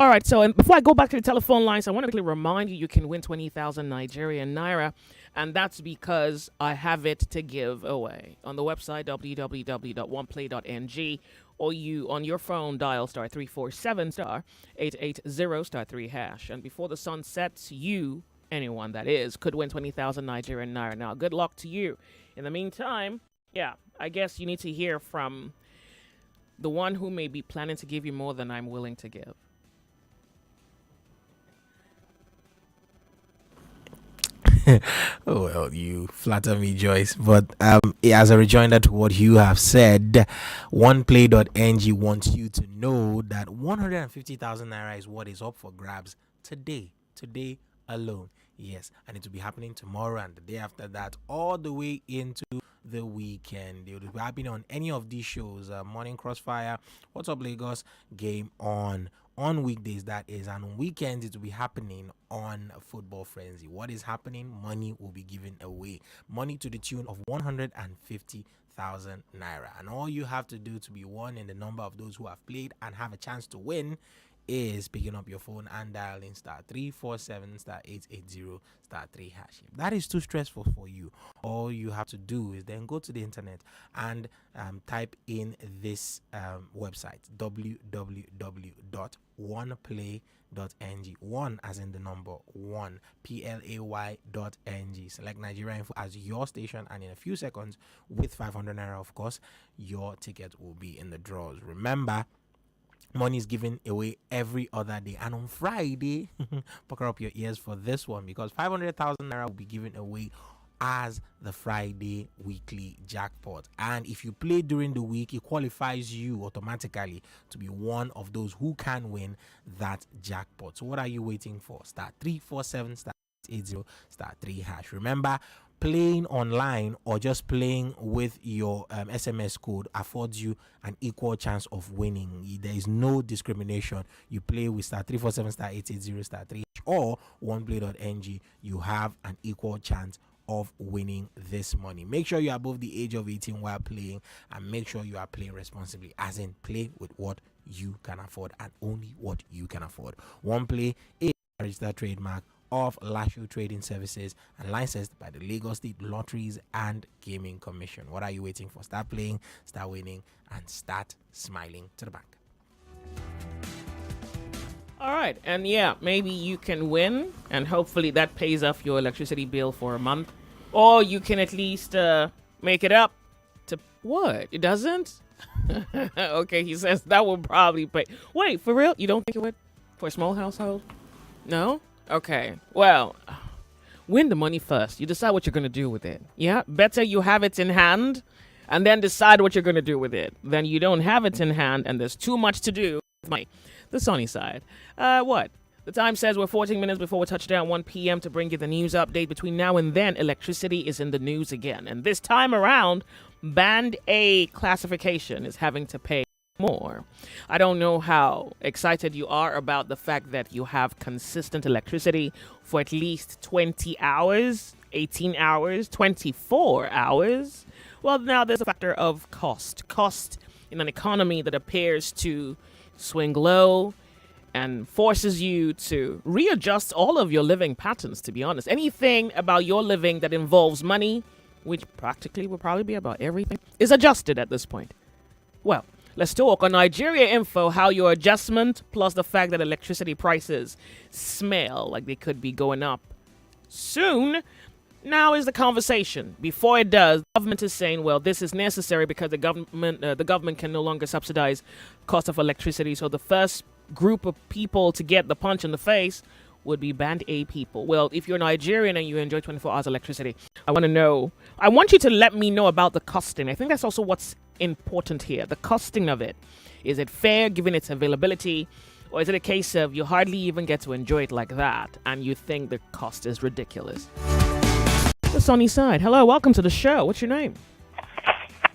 All right, so and before I go back to the telephone lines, I want to quickly remind you can win 20,000 Nigerian Naira, and that's because I have it to give away. On the website, www.oneplay.ng, or you on your phone, dial star 347 star 880 star 3 hash. And before the sun sets, you, anyone that is, could win 20,000 Nigerian Naira. Now, good luck to you. In the meantime, yeah, I guess you need to hear from the one who may be planning to give you more than I'm willing to give. Oh, well, you flatter me, Joyce. But as a rejoinder to what you have said, oneplay.ng wants you to know that 150,000 naira is what is up for grabs today alone. Yes, and it will be happening tomorrow and the day after that, all the way into the weekend. It will be happening on any of these shows, Morning Crossfire, What's Up Lagos, Game on weekdays, that is, and on weekends it will be happening on Football Frenzy. What is happening? Money will be given away, money to the tune of 150,000 naira, and all you have to do to be one in the number of those who have played and have a chance to win is picking up your phone and dialing star 347 star 880 star 3 hash. If that is too stressful for you, all you have to do is then go to the internet and type in this website, www.oneplay.ng, one as in the number one, play.ng. Select Nigeria Info as your station, and in a few seconds, with 500 naira, of course, your ticket will be in the draws. Remember, money is given away every other day, and on Friday, pucker up your ears for this one, because 500,000 naira will be given away as the Friday weekly jackpot. And if you play during the week, it qualifies you automatically to be one of those who can win that jackpot. So what are you waiting for? Star 347 star 80 star 3 hash. Remember, playing online or just playing with your SMS code affords you an equal chance of winning. There is no discrimination. You play with star 347 star 880 star 3 or oneplay.ng, you have an equal chance of winning this money. Make sure you are above the age of 18 while playing, and make sure you are playing responsibly, as in play with what you can afford and only what you can afford. OnePlay is a registered trademark of Lashu Trading Services and licensed by the Lagos State Lotteries and Gaming Commission. What are you waiting for? Start playing, start winning, and start smiling to the bank. All right, and yeah, maybe you can win, and hopefully that pays off your electricity bill for a month, or you can at least make it up to what? It doesn't? Okay, he says that would probably pay. Wait, for real? You don't think it would for a small household? No? Okay, well, win the money first. You decide what you're going to do with it. Yeah, better you have it in hand and then decide what you're going to do with it than you don't have it in hand and there's too much to do with money. The sunny side. What? The time says we're 14 minutes before we touch down 1 p.m. to bring you the news update. Between now and then, electricity is in the news again. And this time around, Band A classification is having to pay more. I don't know how excited you are about the fact that you have consistent electricity for at least 20 hours, 18 hours, 24 hours. Well, now there's a factor of cost. Cost in an economy that appears to swing low and forces you to readjust all of your living patterns, to be honest. Anything about your living that involves money, which practically will probably be about everything, is adjusted at this point. Well, let's talk on Nigeria Info how your adjustment plus the fact that electricity prices smell like they could be going up soon. Now is the conversation. Before it does, the government is saying, well, this is necessary because the government can no longer subsidize cost of electricity. So the first group of people to get the punch in the face would be Band A people. Well, if you're Nigerian and you enjoy 24 hours electricity, I want you to let me know about the costing. I think that's also what's important here. The costing of it. Is it fair given its availability? Or is it a case of you hardly even get to enjoy it like that and you think the cost is ridiculous? The sunny side. Hello, welcome to the show. What's your name?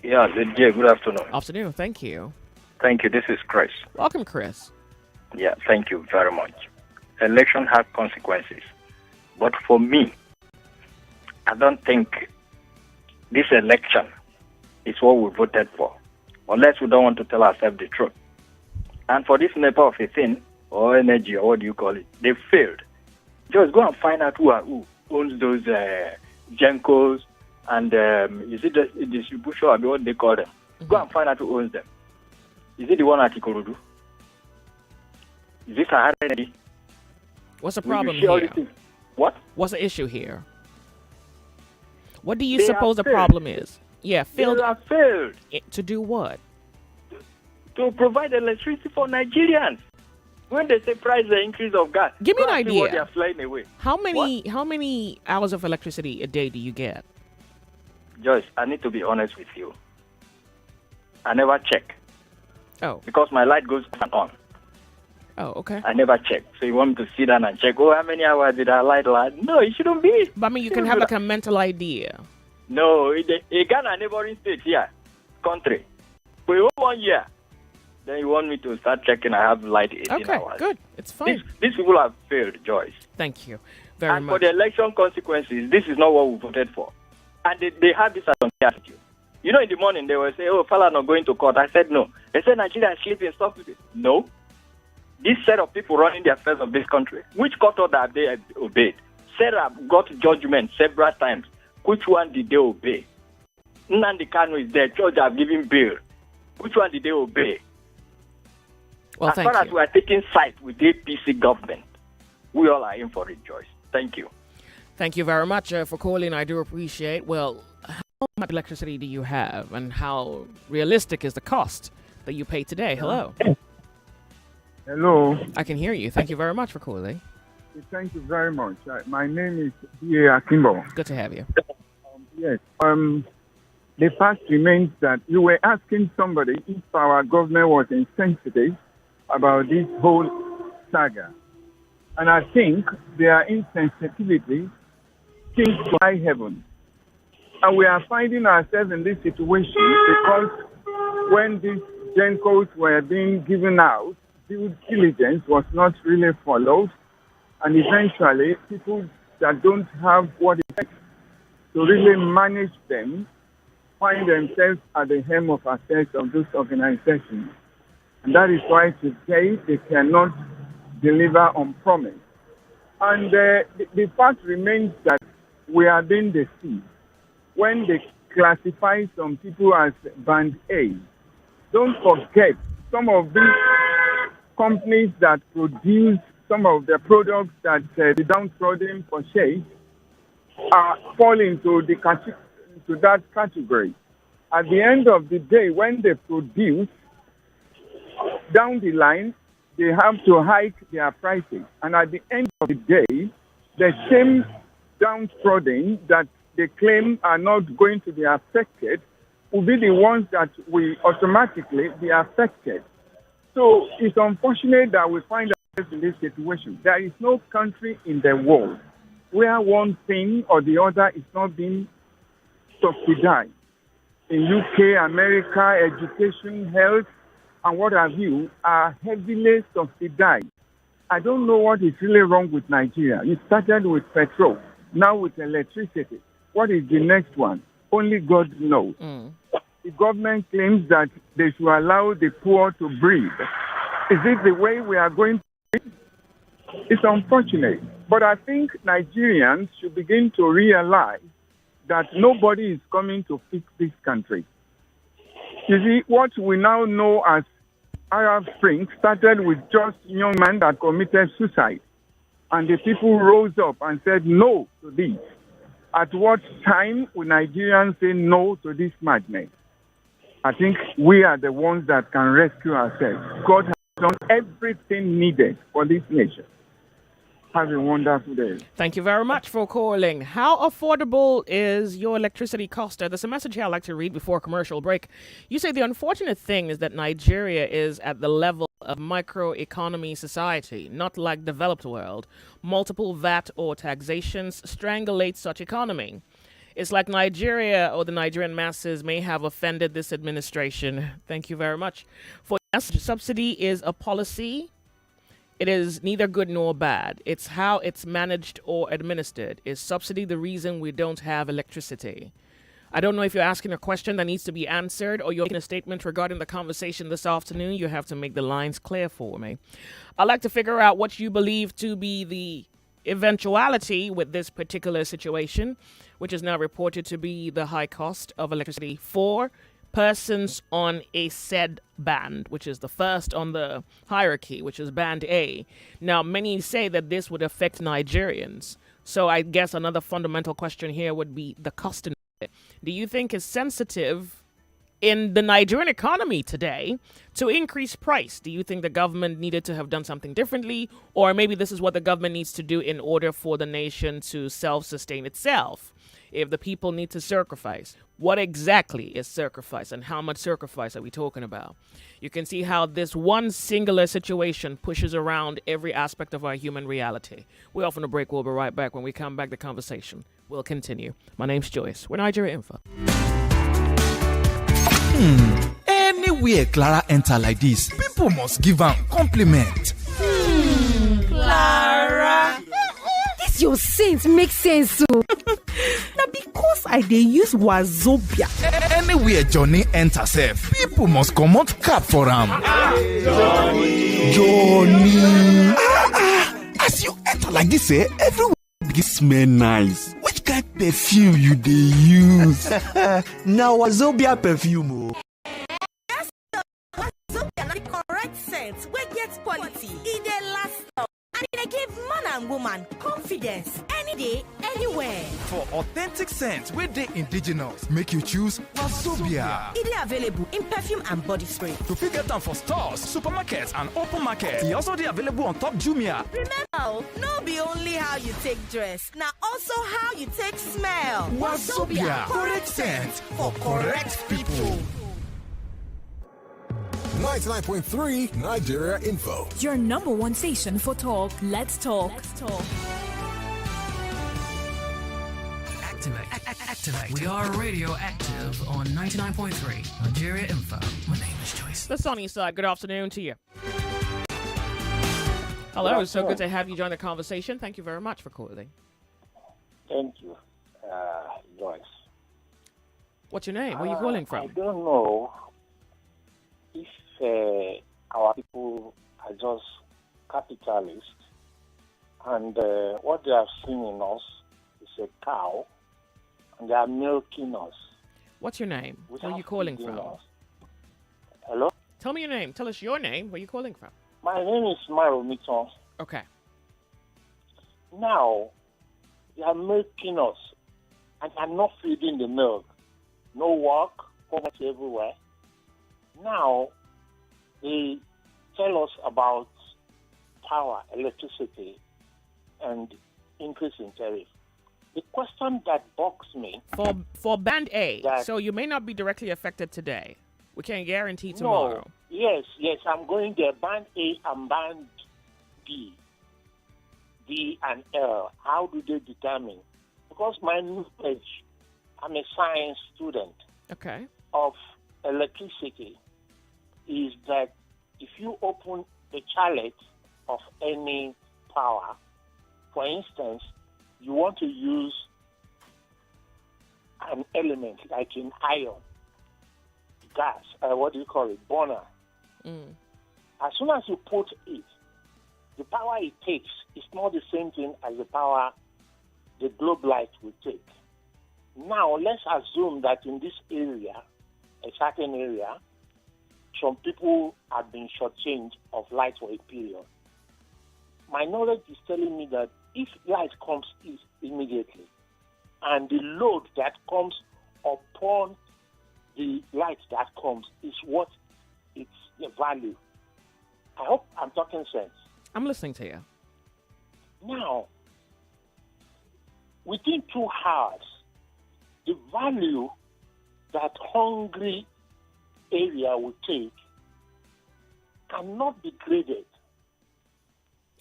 Yeah, good afternoon. Afternoon, thank you. Thank you. This is Chris. Welcome, Chris. Yeah, thank you very much. Election has consequences. But for me, I don't think this election is what we voted for, unless we don't want to tell ourselves the truth. And for this matter of a thing, or energy, or what do you call it? They failed. Just go and find out who owns those Gencos and is it the distribution or what they call them? Go and find out who owns them. Is it the one at Ikorodu? Is it Sahara Energy? What's the Will you problem share all here? these things? What? What's the issue here? What do you They suppose the have failed. problem is? Yeah, They failed have failed to do what? to provide electricity for Nigerians. When they say price the increase of gas, Give me go an and see what idea. they are flying away. How many hours of electricity a day do you get? Joyce, I need to be honest with you. I never check Oh, because my light goes on. okay. I never check. So you want me to sit down and check, how many hours did I light last? No, it shouldn't be. But I mean, you can have like a mental idea. No, Ghana neighboring state here, country. For 1 year, then you want me to start checking, I have light 18 Okay, hours. good. It's fine. These people have failed, Joyce. Thank you very And for much. the election consequences, this is not what we voted for. And they have this attitude. You know, in the morning, they will say, Fala not going to court. I said, no. They said, Nigeria is sleeping, stop it. No. This set of people running the affairs of this country, which court order have they obeyed? Sarah got judgment several times. Which one did they obey? Nnamdi Kanu is there. Judge have given bail. Which one did they obey? Well, as thank far as you. we are taking side with the APC government, we all are in for it, Joyce. Thank you. Thank you very much for calling. I do appreciate. Well, how much electricity do you have, and how realistic is the cost that you pay today? Hello. Hello. I can hear you. Thank you very much for calling. Thank you very much. My name is B.A. Akimbo. Good to have you. Yes. The fact remains that you were asking somebody if our government was insensitive about this whole saga. And I think their insensitivity seems to high heaven. And we are finding ourselves in this situation because when these Gencos were being given out, due diligence was not really followed. And eventually, people that don't have what it takes to really manage them find themselves at the helm of affairs of those organizations. And that is why today they cannot deliver on promise. And the fact remains that we are being deceived. When they classify some people as band A, don't forget some of these companies that produce some of the products that the downtrodden purchase fall into that category. At the end of the day, when they produce, down the line, they have to hike their prices. And at the end of the day, the same downtrodden that they claim are not going to be affected will be the ones that will automatically be affected. So it's unfortunate that we find ourselves in this situation. There is no country in the world where one thing or the other is not being subsidized. In UK, America, education, health, and what have you are heavily subsidized. I don't know what is really wrong with Nigeria. It started with petrol, now with electricity. What is the next one? Only God knows. The government claims that they should allow the poor to breathe. Is it the way we are going to breathe? It's unfortunate. But I think Nigerians should begin to realize that nobody is coming to fix this country. You see, what we now know as Arab Spring started with just a young man that committed suicide. And the people rose up and said no to this. At what time will Nigerians say no to this madness? I think we are the ones that can rescue ourselves. God has done everything needed for this nation. Have a wonderful day. Thank you very much for calling. How affordable is your electricity cost? There's a message here I'd like to read before commercial break. You say the unfortunate thing is that Nigeria is at the level of microeconomy society, not like developed world. Multiple VAT or taxations strangulate such economy. It's like Nigeria or the Nigerian masses may have offended this administration. Thank you very much. For yes, subsidy is a policy. It is neither good nor bad. It's how it's managed or administered. Is subsidy the reason we don't have electricity? I don't know if you're asking a question that needs to be answered or you're making a statement regarding the conversation this afternoon. You have to make the lines clear for me. I'd like to figure out what you believe to be the eventuality with this particular situation, which is now reported to be the high cost of electricity for persons on a said band, which is the first on the hierarchy, which is band A. Now, many say that this would affect Nigerians. So I guess another fundamental question here would be the cost. Do you think it's sensitive in the Nigerian economy today to increase price? Do you think the government needed to have done something differently? Or maybe this is what the government needs to do in order for the nation to self-sustain itself? If the people need to sacrifice, what exactly is sacrifice and how much sacrifice are we talking about? You can see how this one singular situation pushes around every aspect of our human reality. We're off on a break. We'll be right back. When we come back, the conversation will continue. My name's Joyce. We're Nigeria Info. Anywhere Clara enter like this, people must give am compliment. Clara. This your sense makes sense so. Now because I dey use Wazobia. Anywhere Johnny enter sef, people must comot cap for am. Johnny. As you enter like this, everywhere begin smell nice. Which kind perfume you dey use? Now Wazobia perfume. Wazobia na the correct scent wey get quality. E dey last long and e dey give man and woman confidence any day, anywhere. For authentic scent wey dey indigenous, make you choose Wazobia. E dey available in perfume and body spray. You fit get am for stores, supermarkets and open market. E also dey available on top Jumia. Remember, no be only how you take dress, na also how you take smell. Wazobia, correct scent for correct people. 99.3 Nigeria Info. Your number one station for talk. Let's talk. Activate. We are radio active on 99.3 Nigeria Info. My name is Joyce. The sunny side. Good afternoon to you. Hello. So good to have you join the conversation. Thank you very much for calling. Thank you, Joyce. What's your name? Where are you calling from? I don't know if our people are just capitalists and what they have seen in us is a cow and they are milking us. What's your name? Where are you calling from? Us. Hello? Tell me your name. Tell us your name. Where are you calling from? My name is Maro Miton. Okay. Now, they are milking us and are not feeding the milk. No work, poverty everywhere. Now, they tell us about power, electricity, and increase in tariff. The question that bugs me... For Band A, that, so you may not be directly affected today. We can't guarantee tomorrow. No, yes, I'm going there. Band A and Band B, D and L. How do they determine? Because my knowledge, I'm a science student of electricity, is that if you open a chalet of any power, for instance, you want to use an element like an iron, gas, burner. As soon as you put it, the power it takes is not the same thing as the power the globe light will take. Now, let's assume that in this area, a certain area, some people have been shortchanged of light for a period. My knowledge is telling me that if light comes immediately, and the load that comes upon the light that comes is what its value. I hope I'm talking sense. I'm listening to you. Now, within 2 hours, the value that hungry area will take cannot be graded.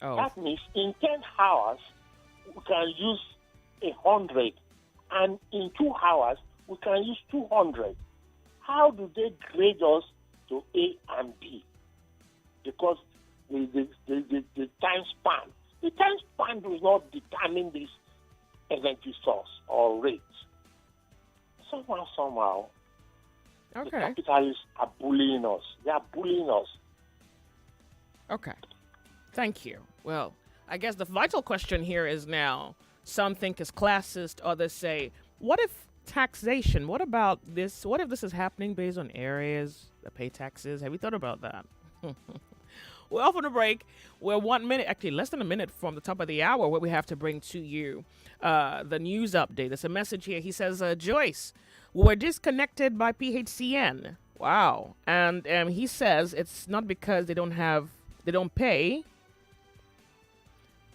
Oh. That means in 10 hours, we can use 100, and in 2 hours, we can use 200. How do they grade us to A and B? Because the time span. The time span does not determine this energy source or rate. somehow, the Okay. capitalists are bullying us. They are bullying us. Okay. Thank you. Well, I guess the vital question here is now, some think is classist, others say, what if taxation? What about this? What if this is happening based on areas that pay taxes? Have you thought about that? We're off on a break. We're 1 minute, actually less than a minute from the top of the hour, where we have to bring to you the news update. There's a message here. He says, Joyce, we're disconnected by PHCN. Wow. And he says it's not because they don't pay.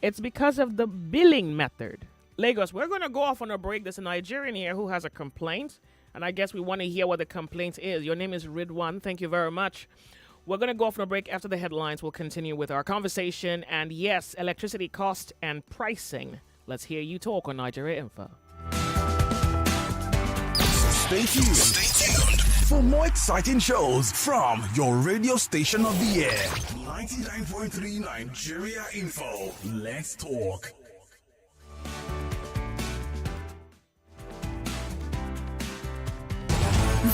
It's because of the billing method. Lagos, we're going to go off on a break. There's a Nigerian here who has a complaint, and I guess we want to hear what the complaint is. Your name is Ridwan. Thank you very much. We're going to go off on a break. After the headlines, we'll continue with our conversation. And yes, electricity cost and pricing. Let's hear you talk on Nigeria Info. Stay tuned for more exciting shows from your radio station of the year. 99.3 Nigeria Info. Let's talk.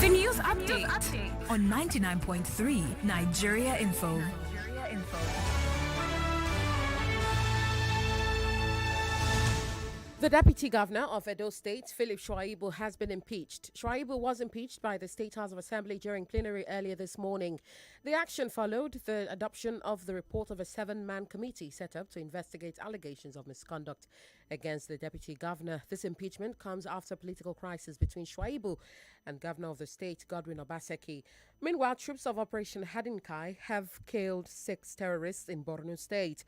The news update on 99.3 Nigeria Info. The Deputy Governor of Edo State, Philip Shuaibu, has been impeached. Shuaibu was impeached by the State House of Assembly during plenary earlier this morning. The action followed the adoption of the report of a 7-man committee set up to investigate allegations of misconduct against the Deputy Governor. This impeachment comes after a political crisis between Shuaibu and Governor of the state, Godwin Obaseki. Meanwhile, troops of Operation Hadinkai have killed 6 terrorists in Borno State.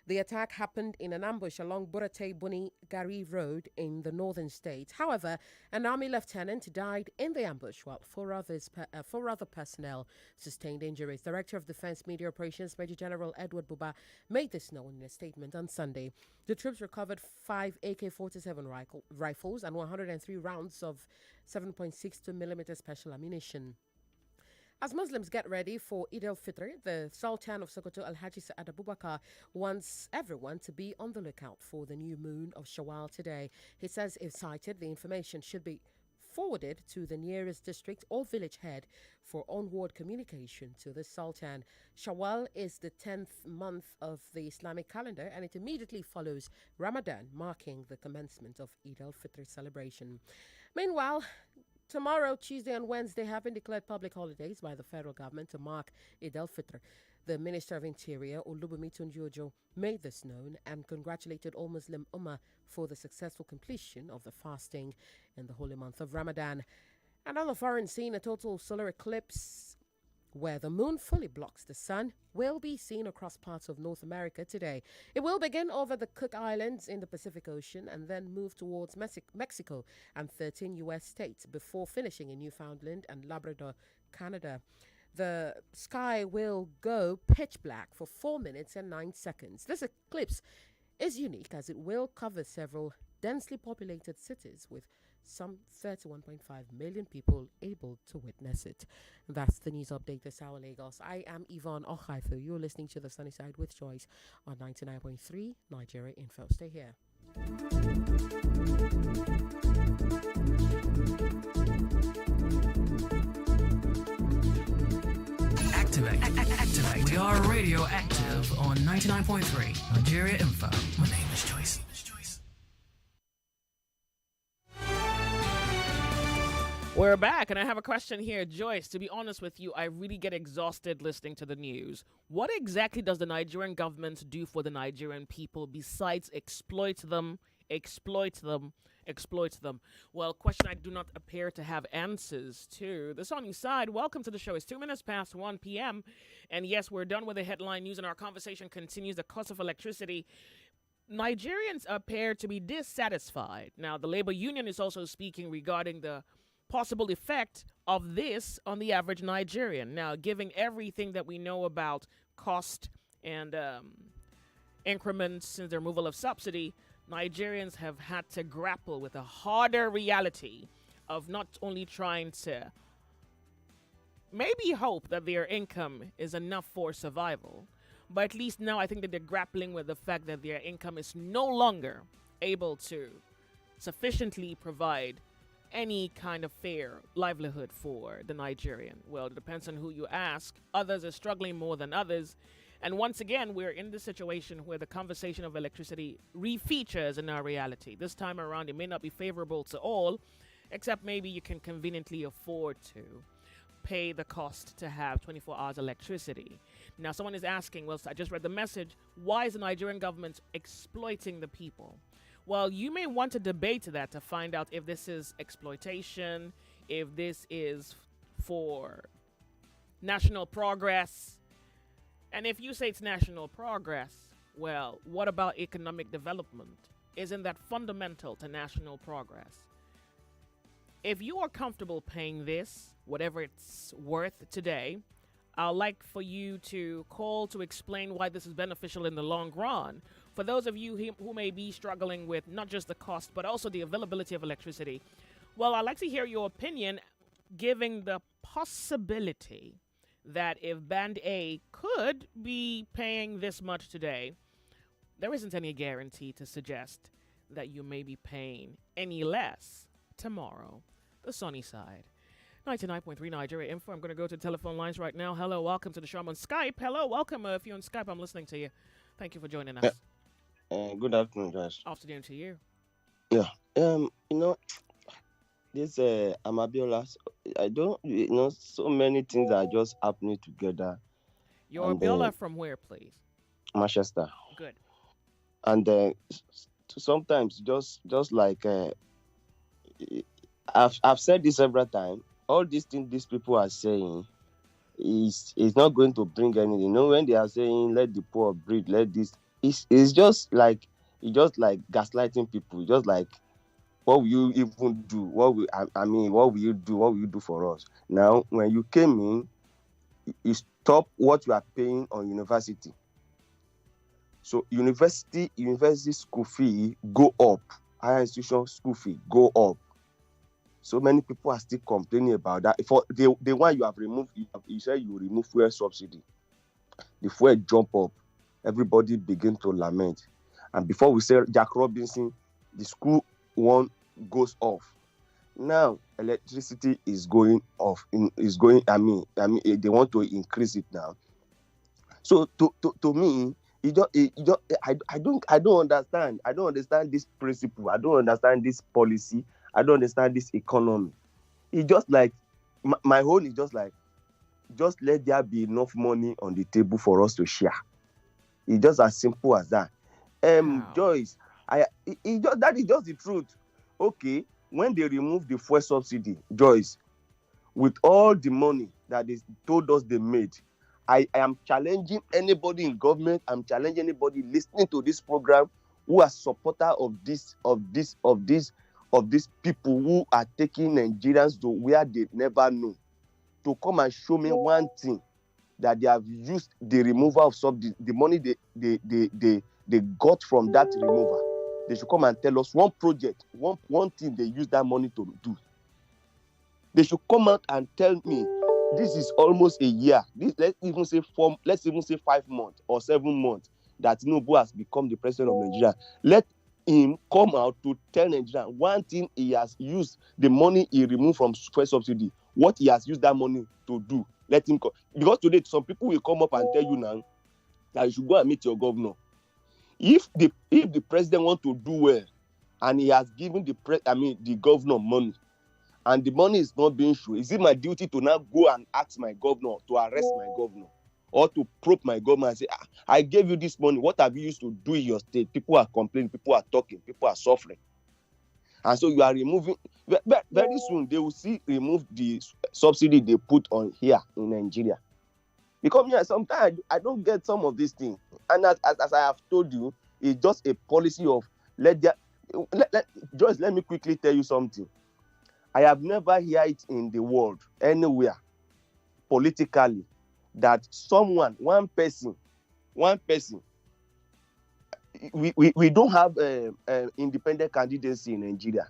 The attack happened in an ambush along Burate Buni Gari Road in the northern state. However, an army lieutenant died in the ambush while 4 other personnel sustained injuries. Director of Defense Media Operations, Major General Edward Buba, made this known in a statement on Sunday. The troops recovered 5 AK-47 rifles and 103 rounds of 7.62mm special ammunition. As Muslims get ready for Eid al-Fitr, the Sultan of Sokoto, Alhaji Sa'ad Abubakar, wants everyone to be on the lookout for the new moon of Shawwal today. He says if sighted, the information should be forwarded to the nearest district or village head for onward communication to the Sultan. Shawwal is the 10th month of the Islamic calendar, and it immediately follows Ramadan, marking the commencement of Eid al-Fitr celebration. Meanwhile, tomorrow, Tuesday and Wednesday have been declared public holidays by the federal government to mark Eid al-Fitr. The Minister of Interior, Olubunmi Tunjojo, made this known and congratulated all Muslim Ummah for the successful completion of the fasting in the holy month of Ramadan. And on the foreign scene, a total solar eclipse where the moon fully blocks the sun will be seen across parts of North America today. It will begin over the Cook Islands in the Pacific Ocean and then move towards Mexico and 13 U.S. states before finishing in Newfoundland and Labrador, Canada. The sky will go pitch black for 4 minutes and 9 seconds. This eclipse is unique as it will cover several densely populated cities with some 31.5 million people able to witness it. That's the news update this hour, Lagos. I am Yvonne Ochaifu. You're listening to The Sunny Side with Joyce on 99.3 Nigeria Info. Stay here. Activate. We are radio active on 99.3 Nigeria Info. My name is Joyce. We're back, and I have a question here. Joyce, to be honest with you, I really get exhausted listening to the news. What exactly does the Nigerian government do for the Nigerian people besides exploit them? Well, question I do not appear to have answers to. The Sunny Side, welcome to the show. It's 2 minutes past 1 p.m. And yes, we're done with the headline news, and our conversation continues. The cost of electricity. Nigerians appear to be dissatisfied. Now, the labor union is also speaking regarding the possible effect of this on the average Nigerian. Now, given everything that we know about cost and increments since the removal of subsidy, Nigerians have had to grapple with a harder reality of not only trying to maybe hope that their income is enough for survival, but at least now I think that they're grappling with the fact that their income is no longer able to sufficiently provide any kind of fair livelihood for the Nigerian? Well, it depends on who you ask. Others are struggling more than others. And once again, we're in this situation where the conversation of electricity refeatures in our reality. This time around, it may not be favorable to all, except maybe you can conveniently afford to pay the cost to have 24 hours electricity. Now, someone is asking, well, I just read the message, why is the Nigerian government exploiting the people? Well, you may want to debate that to find out if this is exploitation, if this is for national progress. And if you say it's national progress, well, what about economic development? Isn't that fundamental to national progress? If you are comfortable paying this, whatever it's worth today, I'd like for you to call to explain why this is beneficial in the long run. For those of you who may be struggling with not just the cost, but also the availability of electricity, well, I'd like to hear your opinion, giving the possibility that if Band A could be paying this much today, there isn't any guarantee to suggest that you may be paying any less tomorrow. The sunny side. 99.3 Nigeria Info. I'm going to go to the telephone lines right now. Hello, welcome to the show. I'm on Skype. Hello, welcome. If you're on Skype, I'm listening to you. Thank you for joining us. Good afternoon, guys. Afternoon to you. Yeah. This Amabiola, I don't, so many things are just happening together. You're Abiola from where, please? Manchester. Good. And sometimes just like I've said this several times. All these things these people are saying is not going to bring anything. You know, when they are saying let the poor breathe, let this, it's just like gaslighting people. Just like, what will you even do? What will you do? What will you do for us? Now, when you came in, you stop what you are paying on university. So university school fee go up. Higher institution school fee go up. So many people are still complaining about that. For the one you have removed, you said you remove fuel subsidy. The fuel jump up. Everybody begin to lament. And before we say Jack Robinson, the school one goes off. Now electricity is going off. They want to increase it now. So to me, I don't understand. I don't understand this principle. I don't understand this policy. I don't understand this economy. It's just like my own is just like, just let there be enough money on the table for us to share. It's just as simple as that. Joyce, that is just the truth. Okay, when they remove the fuel subsidy, Joyce, with all the money that they told us they made, I am challenging anybody in government. I'm challenging anybody listening to this program who are supporter of these people who are taking Nigerians to where they never know, to come and show me one thing that they have used the removal of subsidy, the money they got from that removal. They should come and tell us one project, one thing they use that money to do. They should come out and tell me, this is almost a year. Let's even say 5 months or 7 months that Tinubu has become the president of Nigeria. Let him come out to tell Nigeria one thing he has used the money he removed from fuel subsidy, what he has used that money to do. Let him come. Because today some people will come up and tell you now that you should go and meet your governor. If the president wants to do well and he has given the governor money and the money is not being shown, is it my duty to now go and ask my governor to arrest my governor or to probe my governor and say, I gave you this money, what have you used to do in your state? People are complaining, people are talking, people are suffering. And so you are removing, very soon they will remove the subsidy they put on here in Nigeria. Because sometimes I don't get some of these things. And as I have told you, it's just a policy of Joyce, let me quickly tell you something. I have never heard it in the world, anywhere, politically, that one person, we don't have independent candidacy in Nigeria.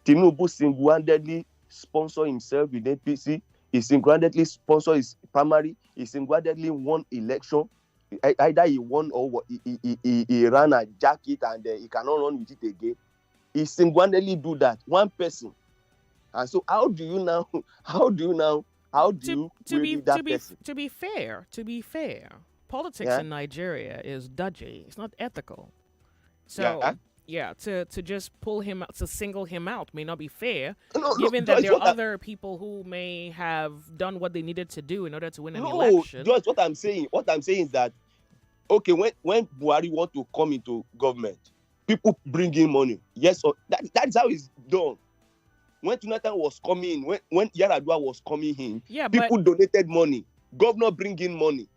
Tinubu single-handedly sponsor himself with APC. He single-handedly sponsor his primary. He single-handedly won election. Either he won or he ran a jacket and he cannot run with it again. He single-handedly do that. One person. And so how do you now how do you query that person? To be fair, politics Yeah. in Nigeria is dodgy. It's not ethical. So Yeah. to just pull him out, to single him out may not be fair, No, given Joyce, that there are what other people who may have done what they needed to do in order to win an no, election. Joyce, what I'm saying is that okay, when Buhari want to come into government, people bring in money. Yes, or that's how it's done. When Jonathan was coming in, when Yaradua was coming in, Yeah, but people donated money. Governor bring in money.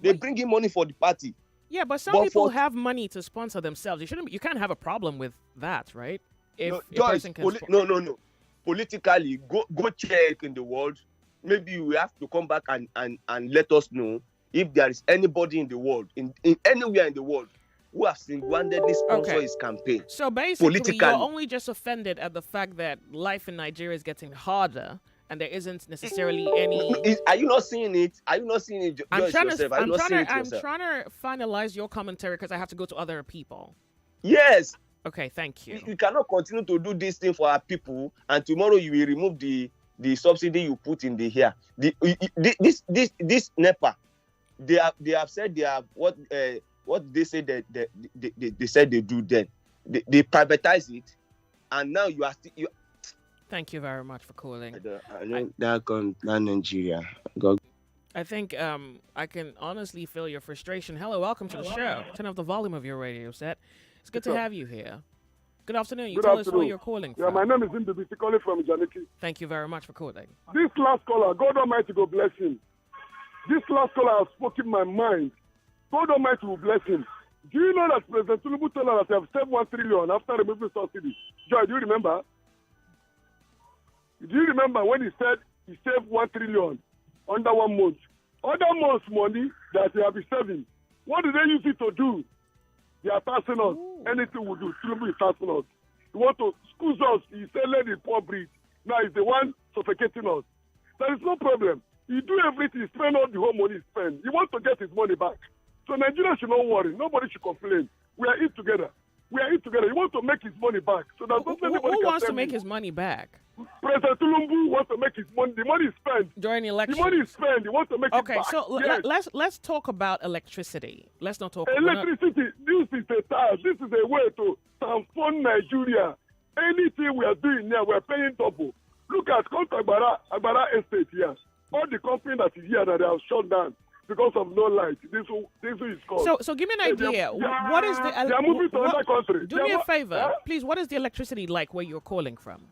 They bring in money for the party. yeah, but some people have money to sponsor themselves. You can't have a problem with that, right? If No, a Joyce, person can no. Politically, go check in the world. Maybe we have to come back and let us know if there is anybody in the world, in anywhere in the world, who has single-handedly sponsored his campaign. So basically, politically. you're only just offended at the fact that life in Nigeria is getting harder, and there isn't necessarily any. Are you not seeing it? Are you not seeing it, I'm Joyce, trying yourself? to. Are you I'm not trying seeing to. it I'm yourself? trying to finalize your commentary because I have to go to other people. Yes. Okay, thank you. You cannot continue to do this thing for our people, and tomorrow you will remove the subsidy you put in the here. This NEPA, they have said they have what they say that they said they do then. They privatize it, and now you are still. Thank you very much for calling. I know that Nigeria. God. I think I can honestly feel your frustration. Hello, welcome to the show. Turn up the volume of your radio set. It's good to have you here. Good afternoon. You tell us where you're calling from. Yeah, my name is Indubisi, calling from Janiki. Thank you very much for calling. This last caller, God Almighty will bless him. This last caller has spoken my mind. God Almighty will bless him. Do you know that President Tinubu told us that they have saved 1 trillion after removing subsidy? Joy, do you remember? Do you remember when he said he saved 1 trillion under 1 month? Other months' money that they have been saving, what do they use it to do? They are taxing us. Anything we do, Tinubu is taxing us. He want to squeeze us. He said, let the poor breathe. Now he's the one suffocating us. There is no problem. He do everything, spend all the whole money he spend. He wants to get his money back. So Nigeria should not worry. Nobody should complain. We are in together. We are in together. He wants to make his money back. So that who wants to make his money back? President Tinubu wants to make his money. The money is spent during the election. The money is spent. He wants to make it back. Okay, so yes. let's talk about electricity. Let's not talk electricity. This is a tax. This is a way to transform Nigeria. Anything we are doing now, we are paying double. Look at Agbara Estate here. All the company that is here that they have shut down because of no light. This is called. So give me an idea. What is the? They are moving to another country. Do me a favor, please. What is the electricity like where you're calling from?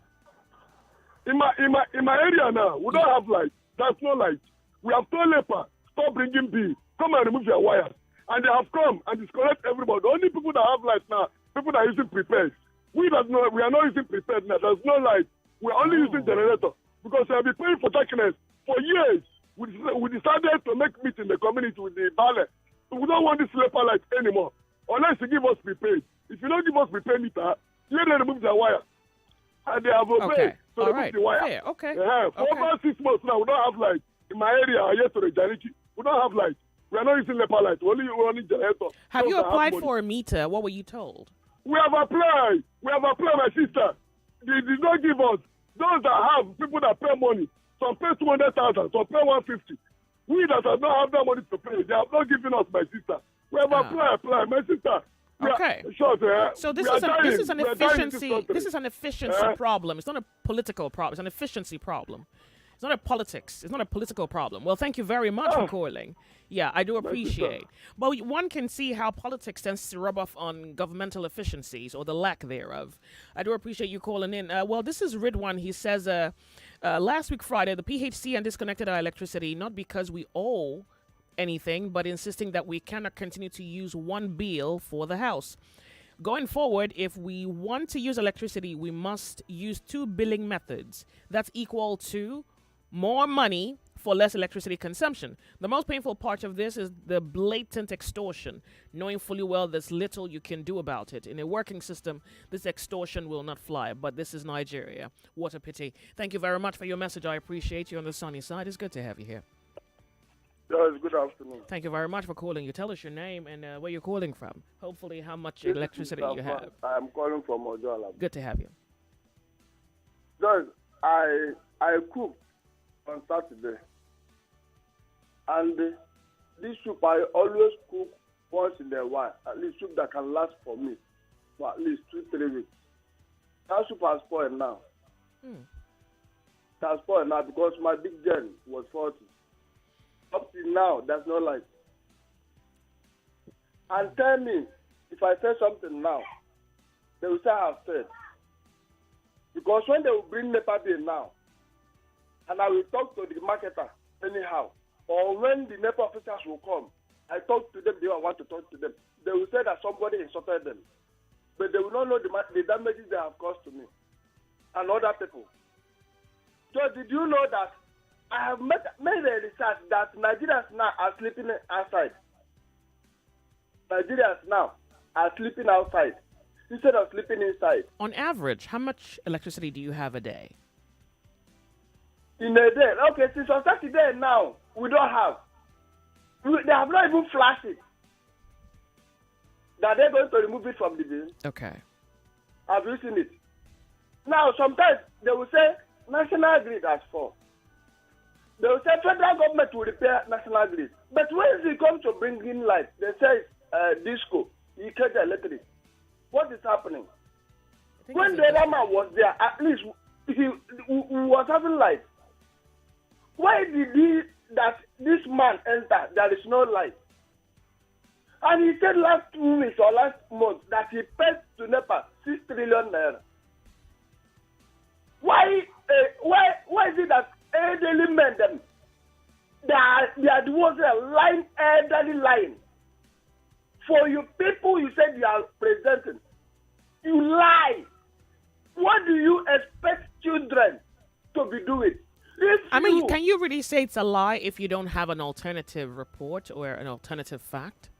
In my area now, we don't have light. There's no light. We have told NEPA, stop bringing bill. Come and remove your wires. And they have come and disconnect everybody. The only people that have light now, people that are using prepaid. We are not using prepaid now. There's no light. We're only using generator because we have been paying for darkness for years. We decided to make meet in the community with the ballet. We don't want this leper light anymore. Unless you give us prepaid. If you don't give us prepaid meter, let them remove the wire. And they have obeyed to remove the wire. Yeah, okay. For over 6 months now, we don't have light. In my area, I to the Janiki, we don't have light. We are not using leper light. We're only running generator. Have you applied for a meter? What were you told? We have applied. My sister. They did not give us. Those that have, people that pay money, some pay 200,000, some pay 150. We that have not have that money to pay, they have not given us, my sister. We have applied, my sister. Okay. So this is an efficiency. This is an efficiency problem. It's not a political problem. It's an efficiency problem. It's not a politics. It's not a political problem. Well, thank you very much for calling. Yeah, I do appreciate. But one can see how politics tends to rub off on governmental efficiencies or the lack thereof. I do appreciate you calling in. Well, this is Ridwan. He says, last week Friday, the PHC and disconnected our electricity, not because we owe anything, but insisting that we cannot continue to use one bill for the house. Going forward, if we want to use electricity, we must use 2 billing methods. That's equal to more money for less electricity consumption. The most painful part of this is the blatant extortion, knowing fully well there's little you can do about it. In a working system, this extortion will not fly, but this is Nigeria. What a pity. Thank you very much for your message. I appreciate you on the sunny side. It's good to have you here. Yes, good afternoon. Thank you very much for calling. You tell us your name and where you're calling from. Hopefully how much electricity you have. I'm calling from Ojoala. Good to have you. Guys, I cooked on Saturday, and this soup I always cook once in a while. At least soup that can last for me for at least 2-3 weeks. That soup has spoiled now. It has spoiled now because my big gen was 40. Up till now, there's no light. And tell me, if I say something now, they will say I've said. Because when they will bring NEPA bill now, and I will talk to the marketer anyhow, or when the NEPA officers will come, I talk to them, they want to talk to them. They will say that somebody insulted them. But they will not know the damages they have caused to me and other people. So did you know that I have made a research that Nigerians now are sleeping outside? Nigerians now are sleeping outside instead of sleeping inside. On average, how much electricity do you have a day? In a day? Okay, since on Saturday now, we don't have. They have not even flashed it. That they're going to remove it from the bill. Okay. Have you seen it? Now, sometimes they will say National Grid has fault. They will say federal government will repair National Grid. But when it comes to bringing light, they say disco, you catch electric. What is happening? When the other man was there, at least he was having light. Why did this man enter? There is no light. And he said last 2 weeks or last month that he paid to NEPA 6 trillion naira. Why is it that elderly men them they are the ones that are lying, elderly lying? For you people you said you are presenting, you lie. What do you expect children to be doing? Can you really say it's a lie if you don't have an alternative report or an alternative fact?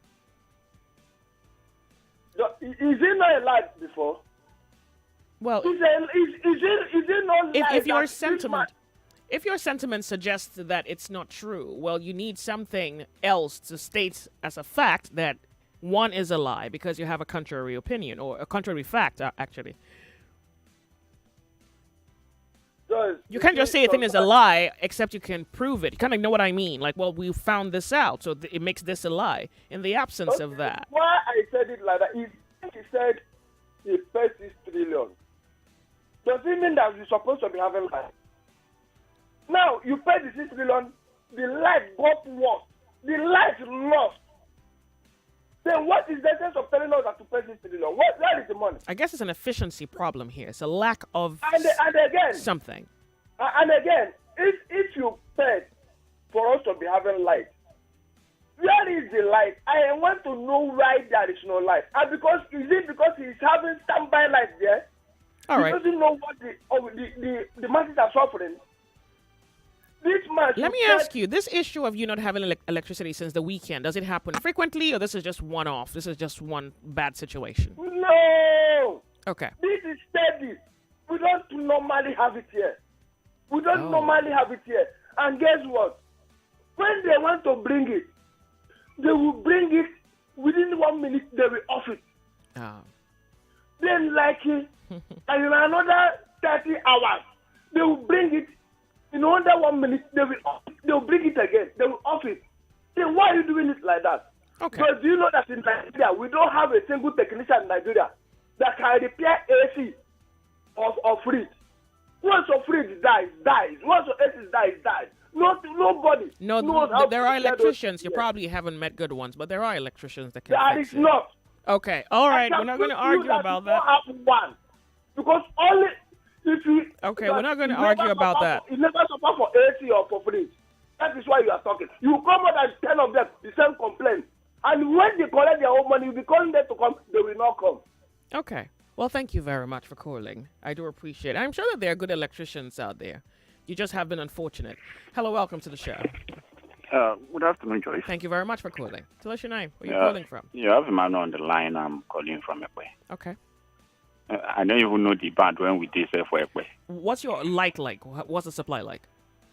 Is it not a lie before? Well, is it not lie if your sentiment suggests that it's not true, well, you need something else to state as a fact that one is a lie because you have a contrary opinion or a contrary fact, actually. You can't just say a thing is a lie, except you can prove it. You kind of know what I mean. Like, well, we found this out, so it makes this a lie. In the absence of that. Why I said it like that is he said he paid 6 trillion. Does it mean that you're supposed to be having light? Now, you paid the 6 trillion, the light got worse. The light lost. Then what is the sense of telling us that to pay 6 trillion? Where is the money? I guess it's an efficiency problem here. It's a lack of and again, something. And again, if you paid for us to be having light, where is the light? I want to know why there is no light. And is it because he's having standby light there? All right. He doesn't know what the masses are suffering. This man. Let me ask you, this issue of you not having electricity since the weekend, does it happen frequently or this is just one-off? This is just one bad situation? No. Okay. This is steady. We don't normally have it here. Normally have it here. And guess what? When they want to bring it, they will bring it within 1 minute, they will off it. Then and in another 30 hours, they will bring it. In under 1 minute, they will bring it again. They will off it. Then why are you doing it like that? Okay. Because do you know that in Nigeria, we don't have a single technician in Nigeria that can repair AC or fridge. Once a fridge dies. Once a AC dies. Nobody. No, there are electricians. You probably haven't met good ones, but there are electricians that can fix it. That is not. Okay. All right. We're not going to argue about that. Have one. Because only if you... Okay, we're not going to argue about that. You never support for AC or for fridge. That is why you are talking. You come out and 10 of them, the same complaint. And when they collect their own money, you'll be calling them to come, they will not come. Okay. Well, thank you very much for calling. I do appreciate it. I'm sure that there are good electricians out there. You just have been unfortunate. Hello, welcome to the show. Good afternoon, Joyce. Thank you very much for calling. Tell us your name. Where are you calling from? You have a man on the line. I'm calling from Ekwe. Okay. I don't even know the band when we did say for Ekwe. What's your light like? What's the supply like?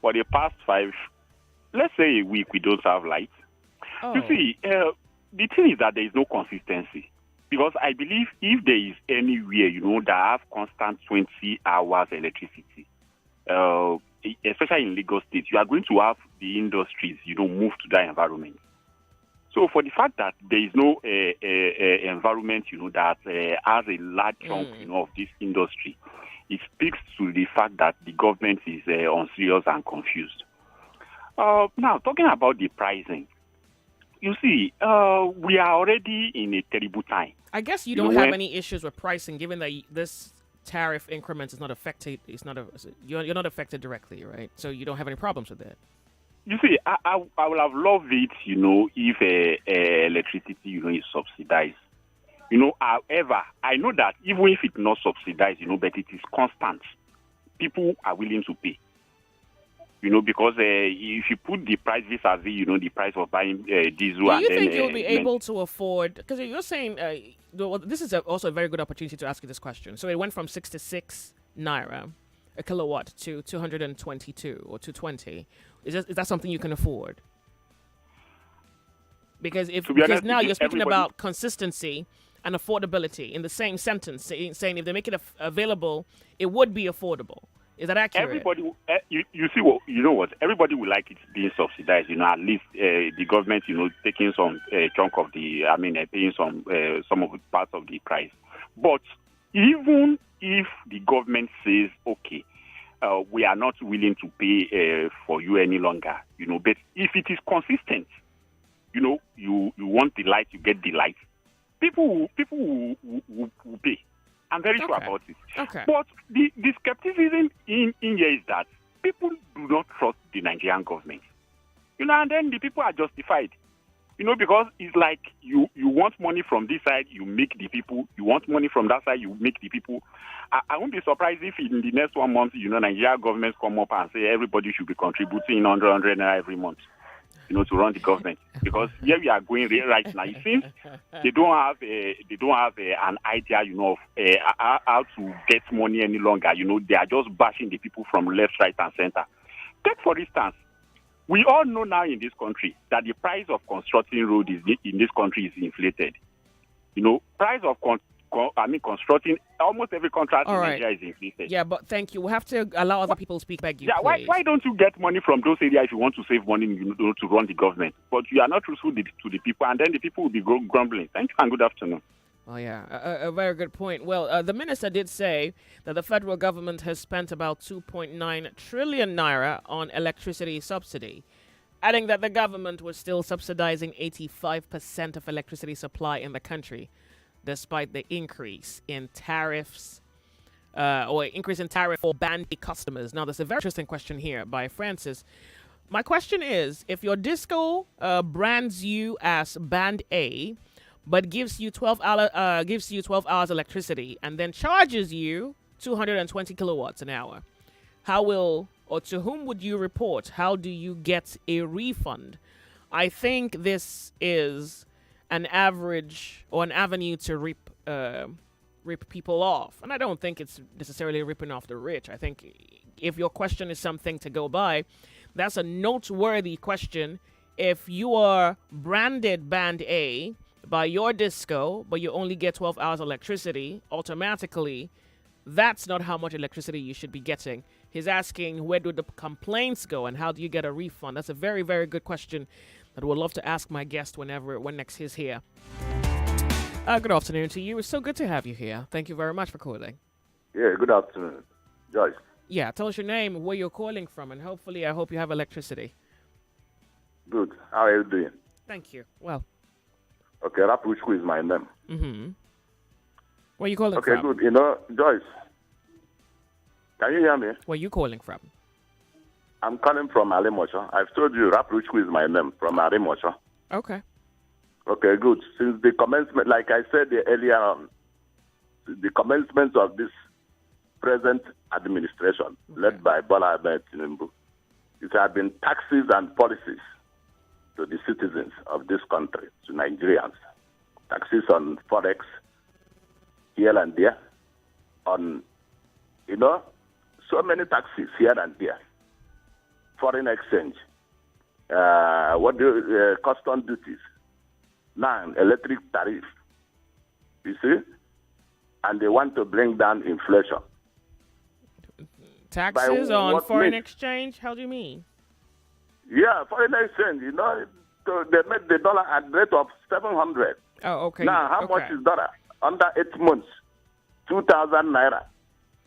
For the past 5, let's say a week, we don't have light. Oh. You see, the thing is that there is no consistency. Because I believe if there is anywhere, that have constant 20 hours electricity, especially in Lagos State, you are going to have the industries, move to that environment. So for the fact that there is no environment, that has a large chunk, of this industry, it speaks to the fact that the government is unserious and confused. Now, talking about the pricing, you see, we are already in a terrible time. I guess you don't have any issues with pricing, given that this tariff increment is not affected. You're not affected directly, right? So you don't have any problems with that. You see, I would have loved it, if electricity, is subsidized. However, I know that even if it's not subsidized, but it is constant, people are willing to pay. Because if you put the price vis-a-vis, the price of buying diesel, do you think you'll be able to afford? Because you're saying this is also a very good opportunity to ask you this question. So it went from 66 naira a kilowatt to 222 or 220. Is that something you can afford? Because now you're speaking about consistency and affordability in the same sentence, saying if they make it available, it would be affordable. Is that accurate? Everybody, you see what you know what everybody would like it being subsidized. At least the government, taking some chunk of paying some of the parts of the price. But even if the government says, okay, we are not willing to pay for you any longer, but if it is consistent, you want the light, you get the light. People will pay. I'm very sure about it. Okay. But the skepticism in here is that people do not trust the Nigerian government. And then the people are justified. Because it's like you want money from this side, you make the people. You want money from that side, you make the people. I won't be surprised if in the next 1 month, Nigerian governments come up and say everybody should be contributing 100 naira every month. To run the government, because here we are going right now. It seems they don't have an idea, of how to get money any longer. They are just bashing the people from left, right, and center. Take for instance, we all know now in this country that the price of constructing road in this country is inflated. Price of constructing almost every contract in Nigeria is inflated. Yeah, but thank you. We have to allow other people to speak back. Yeah, why don't you get money from those areas if you want to save money to run the government? But you are not truthful to the people, and then the people will be grumbling. Thank you and good afternoon. Oh, yeah, a very good point. Well, the minister did say that the federal government has spent about 2.9 trillion naira on electricity subsidy, adding that the government was still subsidizing 85% of electricity supply in the country, despite the increase in tariffs for band A customers. Now, there's a very interesting question here by Francis. My question is, if your disco brands you as band A, but gives you 12 hours electricity and then charges you 220 kilowatts an hour, to whom would you report? How do you get a refund? I think this is an avenue to rip people off. And I don't think it's necessarily ripping off the rich. I think if your question is something to go by, that's a noteworthy question. If you are branded band A by your disco, but you only get 12 hours electricity, automatically, that's not how much electricity you should be getting. He's asking, where do the complaints go and how do you get a refund? That's a very, very good question that I would love to ask my guest when next he's here. Good afternoon to you. It's so good to have you here. Thank you very much for calling. Yeah, good afternoon. Joyce. Yeah, tell us your name, where you're calling from, and hopefully I hope you have electricity. Good. How are you doing? Thank you. Well. Okay, Rapuchku is my name. Mm-hmm. Where are you calling from? Okay, good. Joyce, can you hear me? Where are you calling from? I'm calling from Alimosho. I've told you Rapuchku is my name, from Alimosho. Okay. Okay, good. Since the commencement, like I said earlier on, the commencement of this present administration, led by Bola Ahmed Tinubu, it has been taxes and policies to the citizens of this country, to Nigerians. Taxes on forex, here and there, on, so many taxes here and there. Foreign exchange, custom duties, now electric tariff, you see? And they want to bring down inflation. Taxes on what foreign means? exchange? How do you mean? Yeah, foreign exchange. So they made the dollar at the rate of 700. Oh, okay. Now, how okay. much is dollar? Under 8 months, 2,000 naira.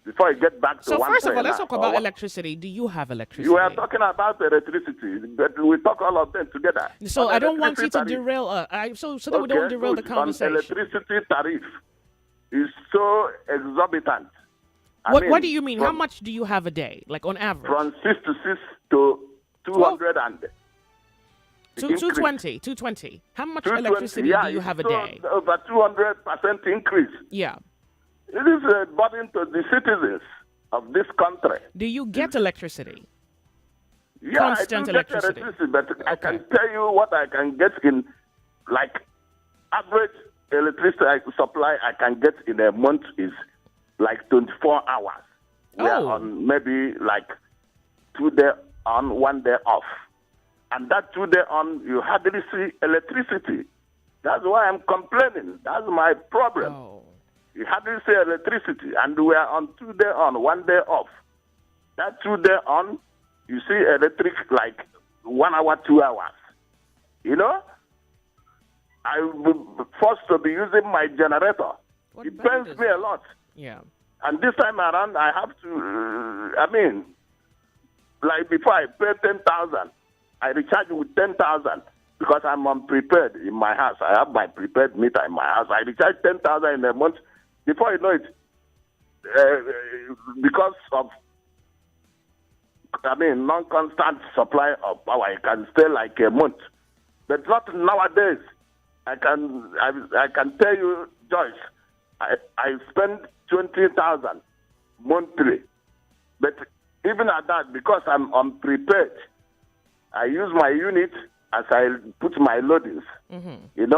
Before you get back to So one first of all, naira. let's talk about electricity. Do you have electricity? You are talking about electricity, but we talk all of them together. So On I don't want you to electricity derail. So that we don't derail the good. conversation. On electricity tariff is so exorbitant. What do you mean? How much do you have a day, like on average? From 66 to 200 and 220. How much 220, electricity do you have a day? Over 200% increase. Yeah. It is a burden to the citizens of this country. Do you get electricity? Yeah, Constant I do electricity. Get electricity, but I can tell you what I can get in, like, average electricity supply I can get in a month is like 24 hours. We are on maybe like 2 days on, 1 day off. And that 2 day on, you hardly see electricity. That's why I'm complaining. That's my problem. You hardly see electricity, and we are on 2 day on, 1 day off. That 2 day on, you see electric like 1 hour, 2 hours. I will forced to be using my generator. It pains me a lot. Yeah. And this time around, I have to, like before I pay 10,000, I recharge with 10,000 because I'm unprepared in my house. I have my prepared meter in my house. I recharge 10,000 in a month. Before you know it, because of, non-constant supply of power, it can stay like a month. But not nowadays. I can tell you, Joyce, I spend 20,000 monthly. But even at that, because I'm unprepared, I use my unit as I put my loadings. Mm-hmm.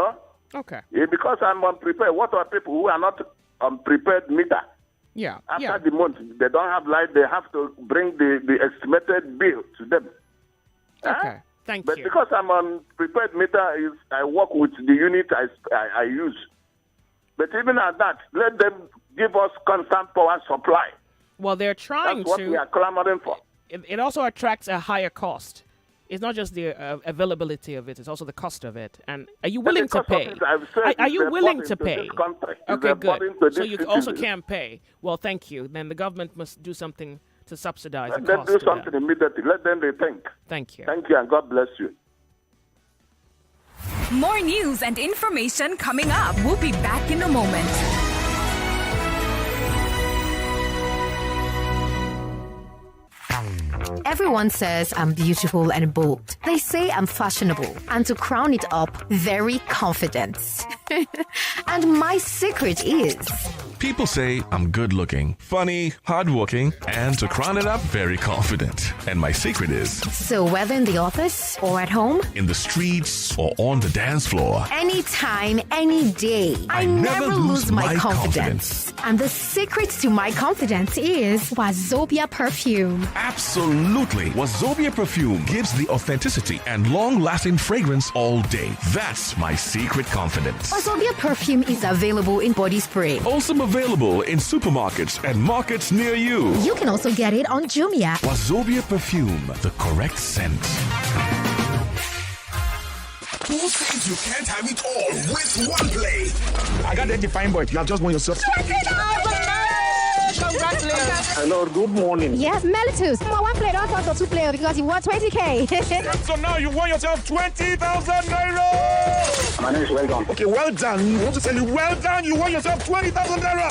Okay. Because I'm unprepared. What are people who are not unprepared meter? Yeah. After the month, they don't have light. They have to bring the estimated bill to them. Okay. Thank but you. Because I'm on prepared meter, I work with the unit I use. But even at that, let them give us constant power supply. Well, they're trying That's what we are clamoring for. It also attracts a higher cost. It's not just the availability of it; it's also the cost of it. And are you willing to pay? Are you willing to pay? Okay, good. So you also can't pay. Well, thank you. Then the government must do something to subsidize the Let cost. them do something immediately. Let them rethink. Thank you. Thank you, and God bless you. More news and information coming up. We'll be back in a moment. Everyone says I'm beautiful and bold. They say I'm fashionable. And to crown it up, very confident. And my secret is... People say I'm good looking, funny, hardworking, and to crown it up, very confident. And my secret is... So whether in the office or at home, in the streets or on the dance floor, anytime, any day, I never lose my confidence. And the secret to my confidence is Wazobia perfume. Absolutely. Wazobia perfume gives the authenticity and long-lasting fragrance all day. That's my secret confidence. Wazobia perfume is available in body spray. Also available in supermarkets and markets near you. You can also get it on Jumia. Wazobia perfume, the correct scent. Who says you can't have it all with one play? I got that defined boy. You have just won yourself. Congratulations. Hello, good morning. Yes, Melitus. One player, don't want to 2 players because you won 20K. So now you won yourself 20,000 naira. My name is Well Done. Okay, well done. I want to tell you, well done. You won yourself 20,000 naira.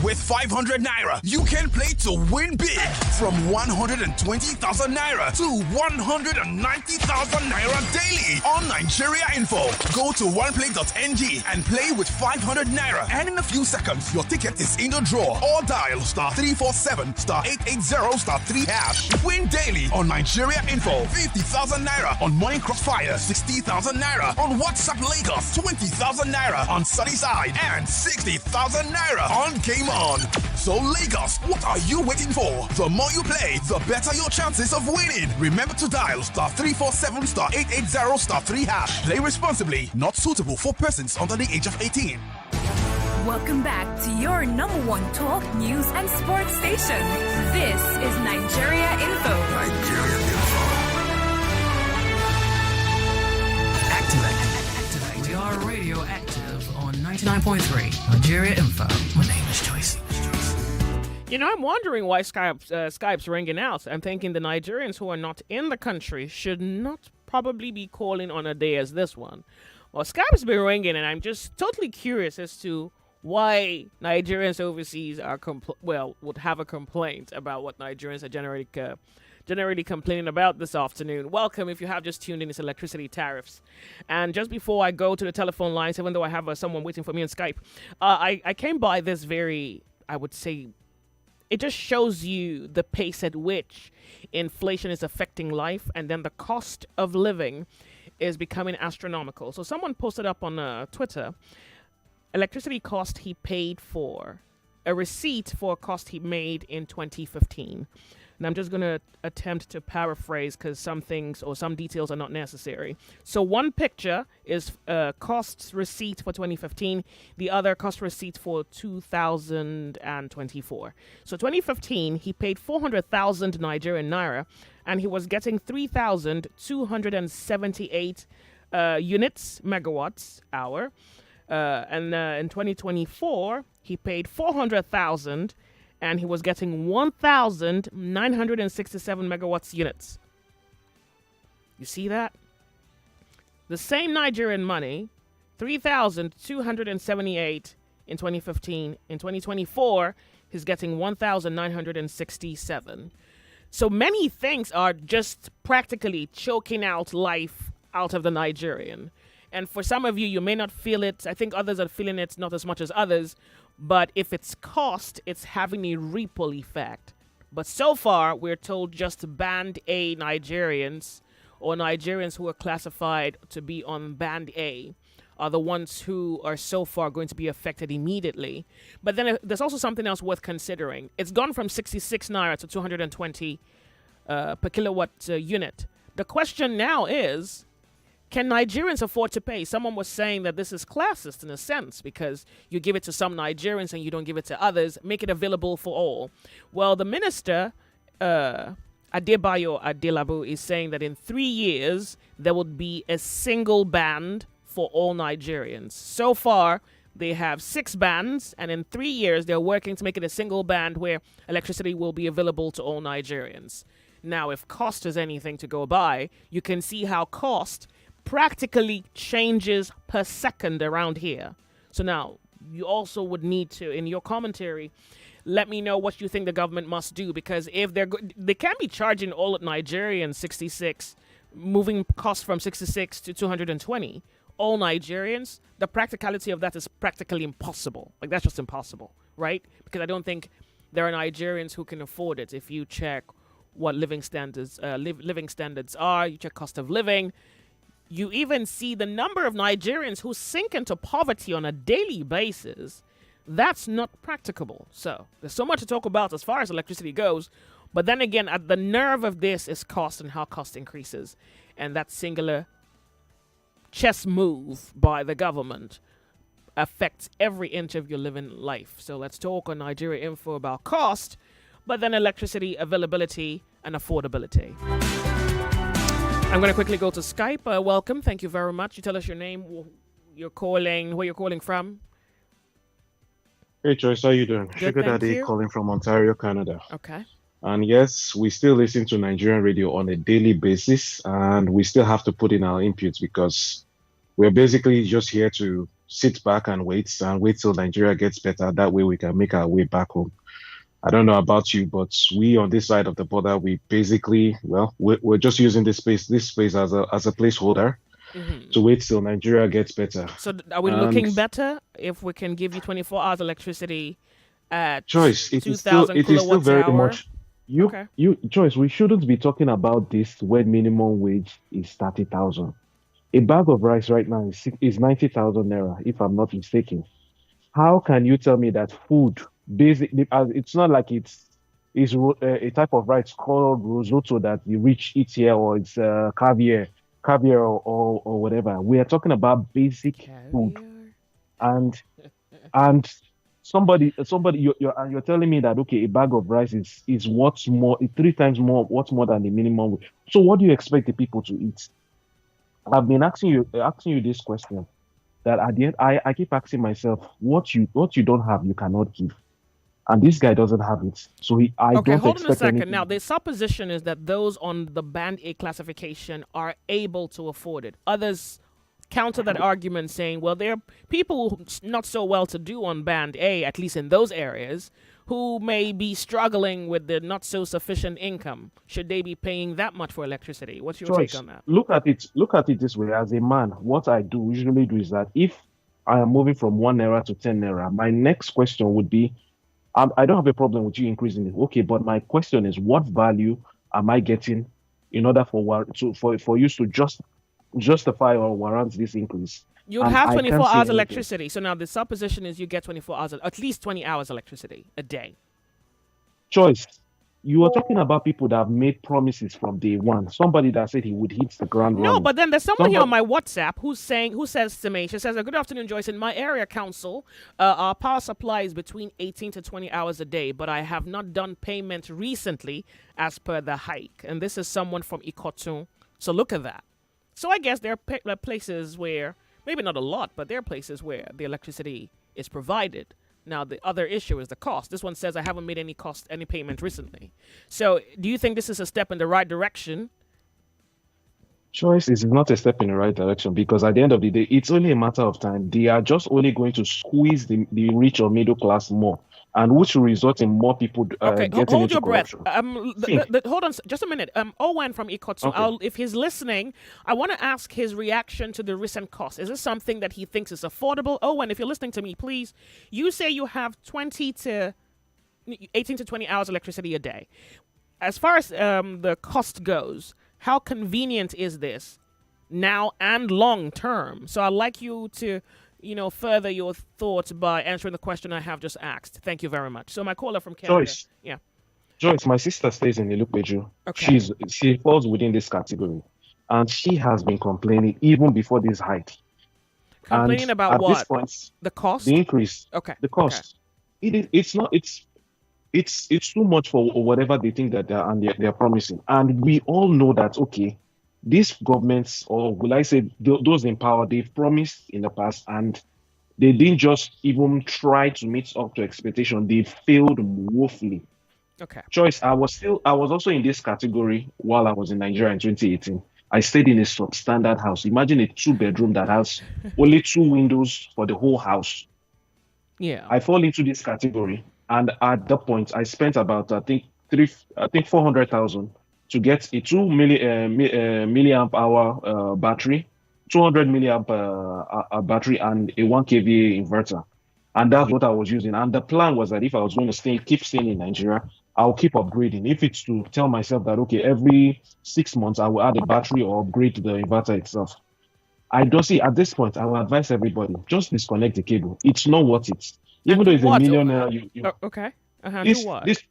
With 500 naira, you can play to win big. From 120,000 naira to 190,000 naira daily on Nigeria Info. Go to oneplay.ng and play with 500 naira. And in a few seconds, your ticket is in the draw. Or dial *347 *880 *3 hash. Win daily on Nigeria Info. 50,000 naira on Morning Crossfire. 60,000 naira on WhatsApp Lagos. 20,000 naira on Sunnyside. And 60,000 naira on Game On. So Lagos, what are you waiting for? The more you play, the better your chances of winning. Remember to dial *347 *880 *3 hash. Play responsibly. Not suitable for persons under the age of 18. Welcome back to your number one talk, news, and sports station. This is Nigeria Info. Nigeria Info. Activate. We are radio active on 99.3 Nigeria Info. My name is Joyce. You know, I'm wondering why Skype's ringing out. I'm thinking the Nigerians who are not in the country should not probably be calling on a day as this one. Well, Skype's been ringing, and I'm just totally curious as to why Nigerians overseas are would have a complaint about what Nigerians are generally complaining about this afternoon. Welcome. If you have just tuned in, it's electricity tariffs. And just before I go to the telephone lines, even though I have someone waiting for me on Skype, I came by this very, I would say, it just shows you the pace at which inflation is affecting life, and then the cost of living is becoming astronomical. So someone posted up on Twitter, electricity cost he paid for, a receipt for a cost he made in 2015. And I'm just going to attempt to paraphrase because some things or some details are not necessary. So one picture is cost receipt for 2015. The other cost receipt for 2024. So 2015, he paid 400,000 Nigerian naira, and he was getting 3,278 units, megawatts, hour. And in 2024, he paid 400,000 and he was getting 1,967 megawatts units. You see that? The same Nigerian money, 3,278 in 2015. In 2024, he's getting 1,967. So many things are just practically choking out life out of the Nigerian. And for some of you, you may not feel it. I think others are feeling it not as much as others. But if it's cost, it's having a ripple effect. But so far, we're told just Band A Nigerians, or Nigerians who are classified to be on Band A, are the ones who are so far going to be affected immediately. But then there's also something else worth considering. It's gone from 66 naira to 220 per kilowatt unit. The question now is, can Nigerians afford to pay? Someone was saying that this is classist in a sense because you give it to some Nigerians and you don't give it to others. Make it available for all. Well, the minister, Adebayo Adelabu, is saying that in 3 years, there would be a single band for all Nigerians. So far, they have 6 bands, and in 3 years, they're working to make it a single band where electricity will be available to all Nigerians. Now, if cost is anything to go by, you can see how cost practically changes per second around here. So now you also would need to, in your commentary, let me know what you think the government must do, because if they can't be charging all Nigerians 66, moving costs from 66 to 220, all Nigerians. The practicality of that is practically impossible. Like, that's just impossible, right? Because I don't think there are Nigerians who can afford it. If you check what living standards are, you check cost of living. You even see the number of Nigerians who sink into poverty on a daily basis. That's not practicable. So there's so much to talk about as far as electricity goes. But then again, at the nerve of this is cost and how cost increases. And that singular chess move by the government affects every inch of your living life. So let's talk on Nigeria Info about cost, but then electricity availability and affordability. I'm going to quickly go to Skype. Welcome. Thank you very much. You tell us your name, where you're calling from. Hey, Joyce, how you doing? Good, Sugar thank Daddy you. calling from Ontario, Canada. Okay. And yes, we still listen to Nigerian radio on a daily basis, and we still have to put in our inputs because we're basically just here to sit back and wait till Nigeria gets better. That way we can make our way back home. I don't know about you, but we on this side of the border, we basically, we're just using this space as a placeholder to wait till Nigeria gets better. So are we looking better if we can give you 24 hours electricity at Joyce, it is 2,000 still very hour? much. Joyce, we shouldn't be talking about this when minimum wage is 30,000. A bag of rice right now is 90,000 naira, if I'm not mistaken. How can you tell me that food, basically, it's not like it's a type of rice called risotto that the rich eat here, or it's caviar or whatever. We are talking about basic food, and And you're telling me that okay, a bag of rice is what's more 3 times more what's more than the minimum wage. So what do you expect the people to eat? I've been asking you this question that at the end I keep asking myself what you don't have you cannot give, and this guy doesn't have it, so I Okay, don't hold on a expect second. anything. Now, the supposition is that those on the Band A classification are able to afford it. Others counter that argument saying, well, there are people not so well to do on Band A, at least in those areas, who may be struggling with the not so sufficient income. Should they be paying that much for electricity? What's your take Choice. on that? Look at it this way. As a man, what I usually do is that if I am moving from 1 naira to 10 naira, my next question would be, I don't have a problem with you increasing it. Okay, but my question is, what value am I getting in order for you to justify or warrant this increase? You'd And have I 24 can't see hours anything. electricity. So now the supposition is you get 24 hours, at least 20 hours electricity a day. Choice. You are talking about people that have made promises from day one. Somebody that said he would hit the ground No, running. but then there's someone here on Somebody, my WhatsApp who says to me, she says, "Good afternoon, Joyce. In my area council, our power supply is between 18 to 20 hours a day, but I have not done payment recently as per the hike." And this is someone from Ikotun. So look at that. So I guess there are places where, maybe not a lot, but there are places where the electricity is provided. Now, the other issue is the cost. This one says, I haven't made any payment recently. So do you think this is a step in the right direction? Choice is not a step in the right direction, because at the end of the day, it's only a matter of time. They are just only going to squeeze the rich or middle class more, and which will result in more people Okay, getting hold into your breath. corruption. Think. Hold on just a minute. Owen from Ikotsu, Okay. if he's listening, I want to ask his reaction to the recent cost. Is this something that he thinks is affordable? Owen, if you're listening to me, please. You say you have 18 to 20 hours electricity a day. As far as the cost goes, how convenient is this now and long term? So I'd like you to, further your thoughts by answering the question I have just asked. Thank you very much. So my caller from Canada. Joyce. Yeah. Joyce, my sister stays in Ilupeju. Okay. She falls within this category, and she has been complaining even before this hike. Complaining And about at what? this point, The cost? the increase, Okay. the cost. It's not. It's too much for whatever they think that they're promising, and we all know that okay, these governments, or will I say those in power, they've promised in the past, and they didn't just even try to meet up to expectation. They failed woefully. Okay. Choice. I was also in this category while I was in Nigeria in 2018. I stayed in a substandard house. Imagine a 2-bedroom that has only 2 windows for the whole house. Yeah. I fall into this category, and at that point, I spent about I think 400,000 to get a 2 milliamp hour battery, 200 milliamp battery, and a 1 kVA inverter, and that's what I was using. And the plan was that if I was going to keep staying in Nigeria, I'll keep upgrading. If it's to tell myself that okay, every 6 months I will add a battery or upgrade the inverter itself. I don't see at this point. I will advise everybody just disconnect the cable. It's not worth it. Even though it's what? $1 million, Okay. this, Do what? this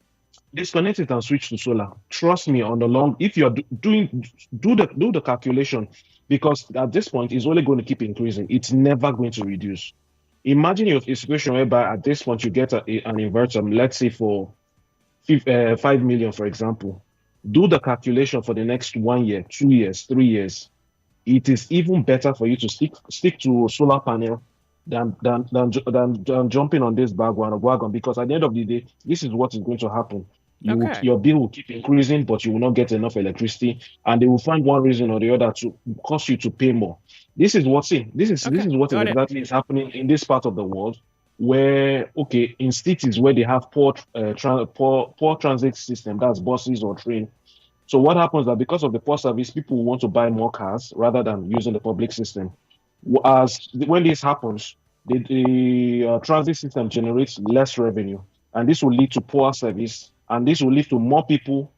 disconnect it and switch to solar. Trust me, on the long, if you're do the calculation, because at this point it's only going to keep increasing. It's never going to reduce. Imagine a situation whereby at this point you get an inverter, let's say for 5 million, for example. Do the calculation for the next 1 year, 2 years, 3 years. It is even better for you to stick to a solar panel than jumping on this wagon, because at the end of the day, this is what is going to happen. Your bill will keep increasing, but you will not get enough electricity, and they will find one reason or the other to cause you to pay more. This is what exactly is happening in this part of the world, where okay, in cities where they have poor transit system, that's buses or train. So what happens is that because of the poor service, people want to buy more cars rather than using the public system. When this happens, the transit system generates less revenue, and this will lead to poor service, and this will lead to more people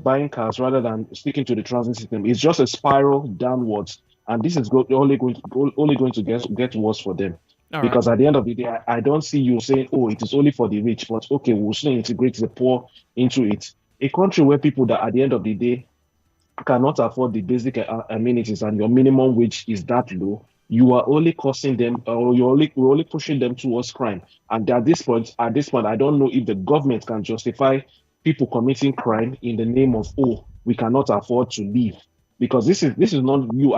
buying cars rather than sticking to the transit system. It's just a spiral downwards, and this is only going to get worse for them. Because at the end of the day, I don't see you saying, oh, it is only for the rich, but okay, we'll still integrate the poor into it. A country where people that at the end of the day cannot afford the basic amenities and your minimum wage is that low, you are only causing them, or we're only pushing them towards crime. And at this point, I don't know if the government can justify people committing crime in the name of, oh, we cannot afford to live, because this is not you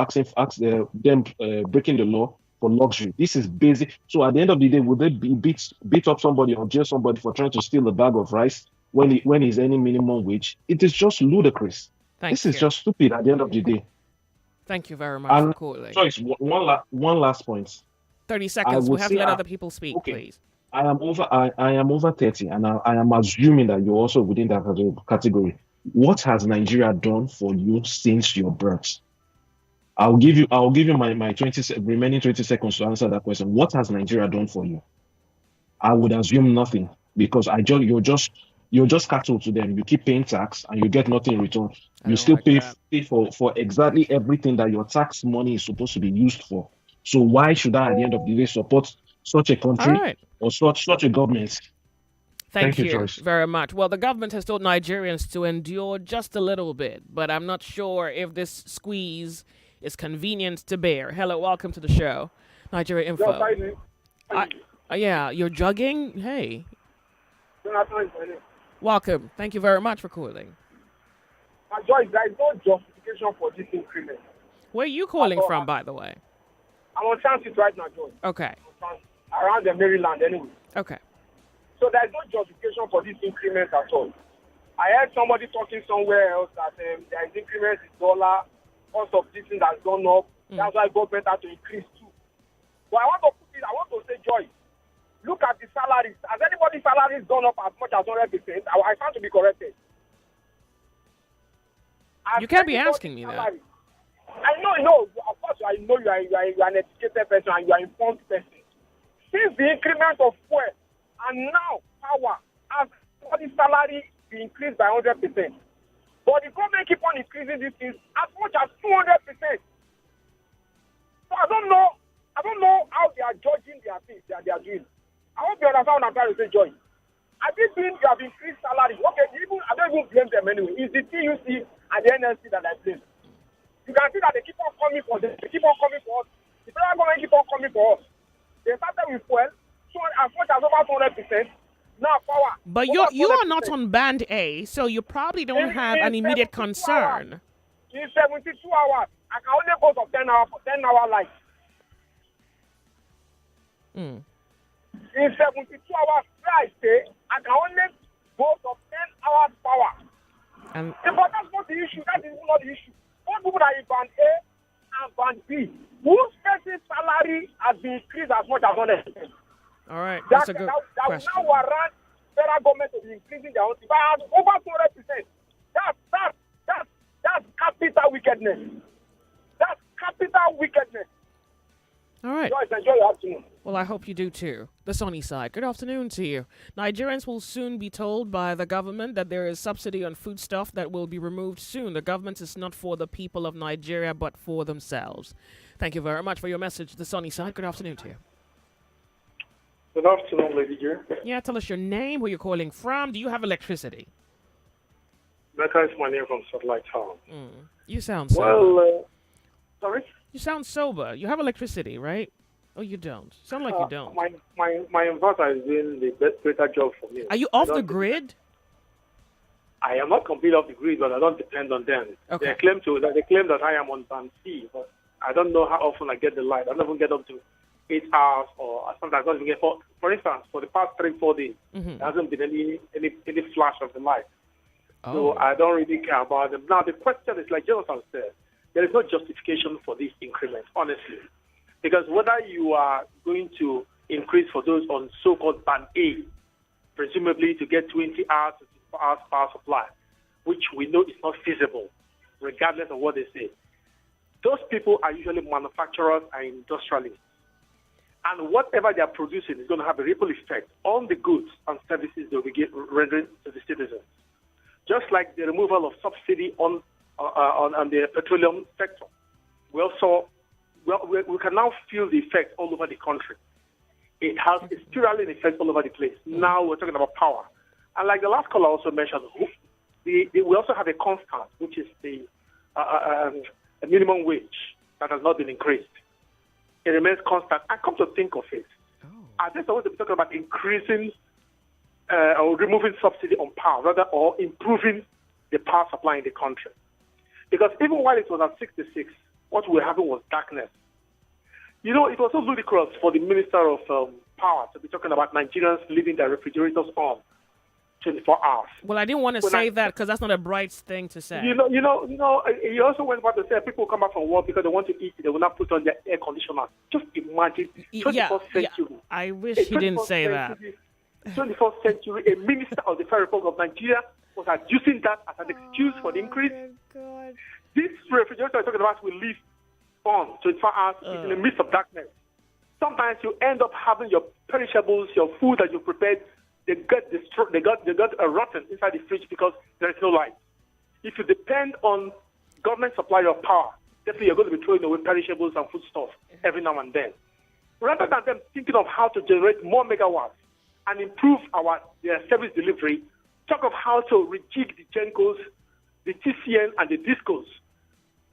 them breaking the law for luxury. This is basic. So at the end of the day, would they beat up somebody or jail somebody for trying to steal a bag of rice when he's earning minimum wage? It is just ludicrous. This is just stupid at the end of the day. Thank you very much for calling. Joyce, one last point. 30 seconds. We have to let other people speak, please. I am over 30, and I am assuming that you're also within that category. What has Nigeria done for you since your birth? I'll give you my remaining 20 seconds to answer that question. What has Nigeria done for you? I would assume nothing, because you're just cattle to them. You keep paying tax and you get nothing in return. You still pay for exactly everything that your tax money is supposed to be used for. So why should I, at the end of the day, support such a country or such a government? Thank you Joyce. very much. Well, the government has told Nigerians to endure just a little bit, but I'm not sure if this squeeze is convenient to bear. Hello, welcome to the show, Nigeria Info. Yeah, you're jogging? Hey. Welcome. Thank you very much for calling. Joyce, there is no justification for this increment. Where are you calling from, by the way? I'm on transit right now, Joyce. Okay. Around the Maryland, anyway. Okay. So there is no justification for this increment at all. I heard somebody talking somewhere else that there is increment in dollar, cost of this thing has gone up. That's why government had to increase too. But I want to say, Joyce, look at the salaries. Has anybody's salaries gone up as much as 100%? I stand to be corrected. You can't be asking me that. I know. Of course, I know you are an educated person and you are an informed person. Since the increment of fuel and now power, has the salary be increased by 100%. But the government keep on increasing these things as much as 200%. So I don't know how they are judging their things that they are doing. I hope you understand what I'm trying to say, Joy. I think you have increased salary. Okay, I don't even blame them anyway. It's the TUC and the NLC that I blame. You can see that they keep on coming for them. They keep on coming for us. The federal government keep on coming for us. They started with fuel, so as much as over 200%. Now power. But you are not on band A, so you probably don't have an immediate concern. In 72 hours, I can only go for 10 hour light. In 72 hours where I stay, I can only go for 10 hours power. But that's not the issue. That is not the issue. All people that are in band A and band B, whose person's salary has been increased as much as 100%. All right, that's a good question. That will now warrant federal government to be increasing their own by over 200%. That's capital wickedness. That's capital wickedness. All right. Joyce, enjoy your afternoon. Well, I hope you do too. The sunny side. Good afternoon to you. Nigerians will soon be told by the government that there is subsidy on foodstuff that will be removed soon. The government is not for the people of Nigeria, but for themselves. Thank you very much for your message. The sunny side. Good afternoon to you. Good afternoon, Lady J. Yeah, tell us your name, where you're calling from. Do you have electricity? Becca is my name from Satellite Town. You sound sober. Well, sorry? You sound sober. You have electricity, right? Oh, you don't. Sound like you don't. My inverter is doing the greater job for me. Are you off the grid? I am not completely off the grid, but I don't depend on them. Okay. They claim that I am on band C, but I don't know how often I get the light. I don't even get up to 8 hours, or sometimes I don't even get. For instance, for the past 3-4 days, there hasn't been any flash of the light. So I don't really care about them. Now the question is, like Jonathan said, there is no justification for this increment, honestly. Because whether you are going to increase for those on so-called band A, presumably to get 20 hours to 24 hours power supply, which we know is not feasible, regardless of what they say. Those people are usually manufacturers and industrialists. And whatever they are producing is going to have a ripple effect on the goods and services they will be rendering to the citizens. Just like the removal of subsidy on the petroleum sector. We can now feel the effect all over the country. It has a spiraling effect all over the place. Now we're talking about power. And like the last caller also mentioned, we also have a constant, which is the minimum wage that has not been increased. it remains constant. And come to think of it, are they supposed to be talking about increasing or removing subsidy on power, rather, or improving the power supply in the country? Because even while it was at 66, what we were having was darkness. You know, it was so ludicrous for the Minister of Power to be talking about Nigerians leaving their refrigerators on 24 hours. Well, I didn't want to say that because that's not a bright thing to say. You know, he also went about to say people come back from work because they want to eat, they will not put on their air conditioner. Just imagine, 21st century. I wish he didn't say that. 21st century, a minister of the Federal Republic of Nigeria was using that as an excuse for the increase. God. This refrigerator I'm talking about will live on 24 hours in the midst of darkness. Sometimes you end up having your perishables, your food that you prepared, they get destroyed, they got rotten inside the fridge because there is no light. If you depend on government supply of power, definitely you're going to be throwing away perishables and foodstuffs every now and then. Rather than them thinking of how to generate more megawatts and improve their service delivery, talk of how to rejig the GENCOs, the TCN, and the DISCOs.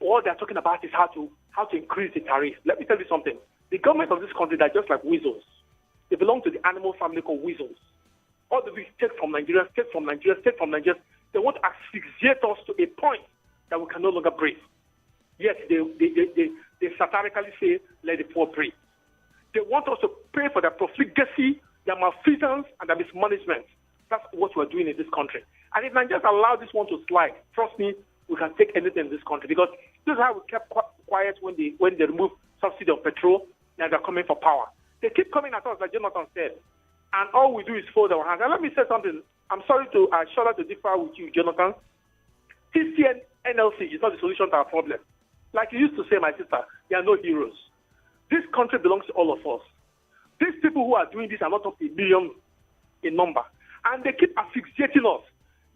All they're talking about is how to increase the tariff. Let me tell you something. The government of this country, they're just like weasels. They belong to the animal family called weasels. All the take from Nigeria, take from Nigeria, take from Nigeria. They want to asphyxiate us to a point that we can no longer breathe. Yet they satirically say, let the poor breathe. They want us to pay for their profligacy, their malfeasance, and their mismanagement. That's what we're doing in this country. And if Nigerians allow this one to slide, trust me, we can take anything in this country. Because this is how we kept quiet when they removed subsidy of petrol, and they're coming for power. They keep coming at us, like Jonathan said. And all we do is fold our hands. And let me say something. I'm sorry to shudder to differ with you, Jonathan. TCN NLC is not the solution to our problem. Like you used to say, my sister, there are no heroes. This country belongs to all of us. These people who are doing this are not up to a million in number. And they keep asphyxiating us.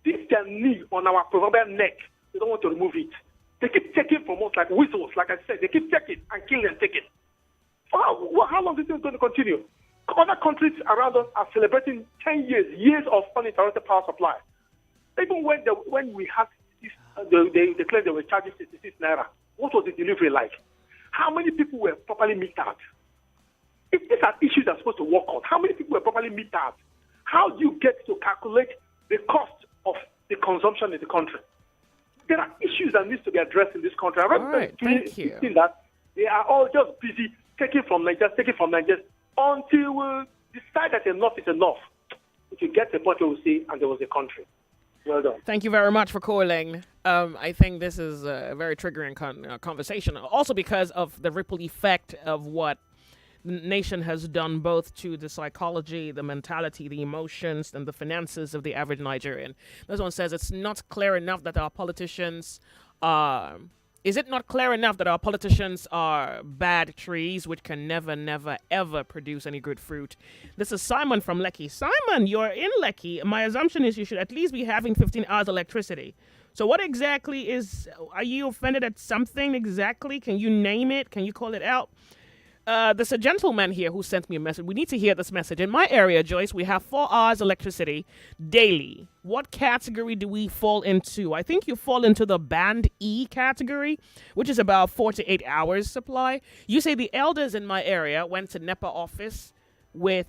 This is their knee on our proverbial neck. They don't want to remove it. They keep taking from us like whistles, like I said. They keep taking and killing and taking. For how long is this going to continue? Other countries around us are celebrating 10 years of uninterrupted power supply. Even when we had this, they declared they were charging 66 naira. What was the delivery like? How many people were properly metered? If these are issues that are supposed to work out, how many people were properly metered? How do you get to calculate the cost of the consumption in the country? There are issues that need to be addressed in this country. All right, thank you. That they are all just busy taking from Nigeria, until we decide that enough is enough. If you get the point, we will see, and there was a country. Well done. Thank you very much for calling. I think this is a very triggering conversation, also because of the ripple effect of what the nation has done both to the psychology, the mentality, the emotions, and the finances of the average Nigerian. This one says it's not clear enough that our politicians are... Is it not clear enough that our politicians are bad trees which can never, never, ever produce any good fruit? This is Simon from Lekki. Simon, you're in Lekki. My assumption is you should at least be having 15 hours electricity. So what exactly are you offended at something exactly? Can you name it? Can you call it out? There's a gentleman here who sent me a message. We need to hear this message. In my area, Joyce, we have 4 hours electricity daily. What category do we fall into? I think you fall into the band E category, which is about 4 to 8 hours supply. You say the elders in my area went to NEPA office that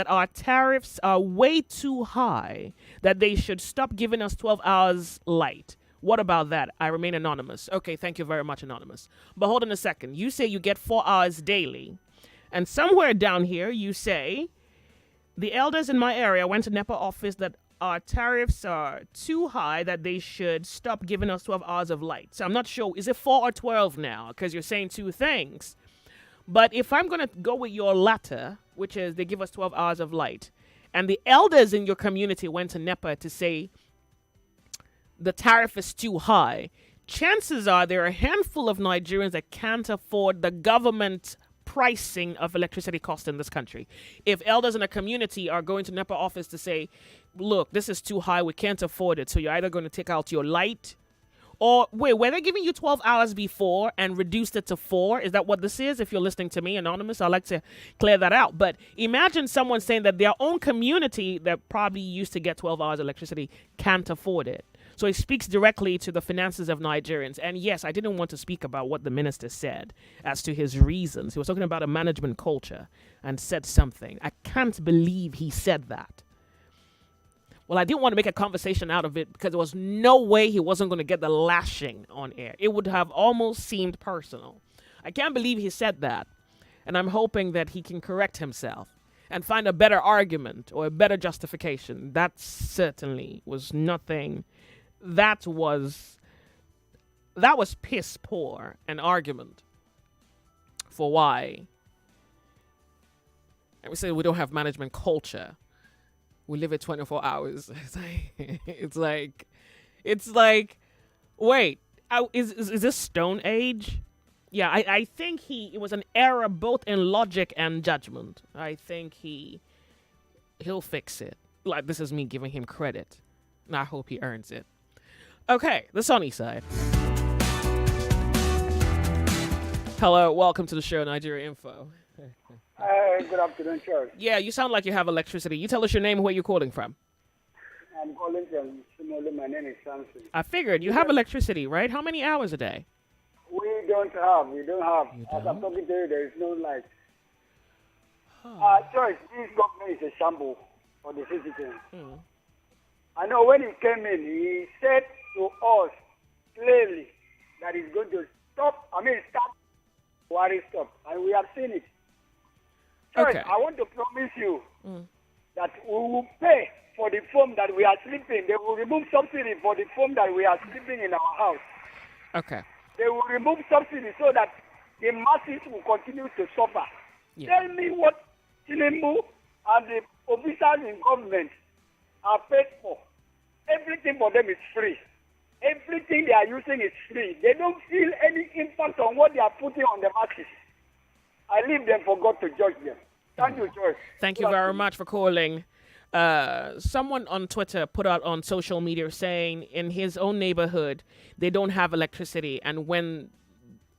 our tariffs are way too high, that they should stop giving us 12 hours light. What about that? I remain anonymous. Okay, thank you very much, anonymous. But hold on a second. You say you get 4 hours daily. And somewhere down here, you say, the elders in my area went to NEPA office that our tariffs are too high, that they should stop giving us 12 hours of light. So I'm not sure. Is it 4 or 12 now? Because you're saying two things. But if I'm going to go with your latter, which is they give us 12 hours of light, and the elders in your community went to NEPA to say, the tariff is too high, chances are there are a handful of Nigerians that can't afford the government pricing of electricity cost in this country. If elders in a community are going to NEPA office to say, look, this is too high, we can't afford it, so you're either going to take out your light, or wait, were they giving you 12 hours before and reduced it to 4? Is that what this is? If you're listening to me, anonymous, I'd like to clear that out. But imagine someone saying that their own community that probably used to get 12 hours electricity can't afford it. So it speaks directly to the finances of Nigerians. And yes, I didn't want to speak about what the minister said as to his reasons. He was talking about a management culture and said something. I can't believe he said that. Well, I didn't want to make a conversation out of it because there was no way he wasn't going to get the lashing on air. It would have almost seemed personal. I can't believe he said that. And I'm hoping that he can correct himself and find a better argument or a better justification. That certainly was nothing. That was piss poor an argument for why. And we say we don't have management culture. We live it 24 hours. It's like, wait, is this Stone Age? Yeah, I think it was an error both in logic and judgment. I think he'll fix it. Like, this is me giving him credit. And I hope he earns it. Okay, the sunny side. Hello, welcome to the show, Nigeria Info. Good afternoon, Charles. Yeah, you sound like you have electricity. You tell us your name and where you're calling from. I'm calling from Simole. My name is Samson. I figured you have electricity, right? How many hours a day? We don't have. As I'm talking to you, there is no light. Choice, this government is a shambles for the citizens. I know when he came in, he said to us clearly that he's going to start worry stop. And we have seen it. Choice, Okay. I want to promise you that we will pay for the foam that we are sleeping. They will remove subsidy for the foam that we are sleeping in our house. Okay. They will remove subsidy so that the masses will continue to suffer. Tell me what Tinubu and the officials in government are paid for. Everything for them is free. Everything they are using is free. They don't feel any impact on what they are putting on the masses. I leave them for God to judge them. Thank you, Joyce. Thank you very much for calling. Someone on Twitter put out on social media saying in his own neighborhood they don't have electricity, and when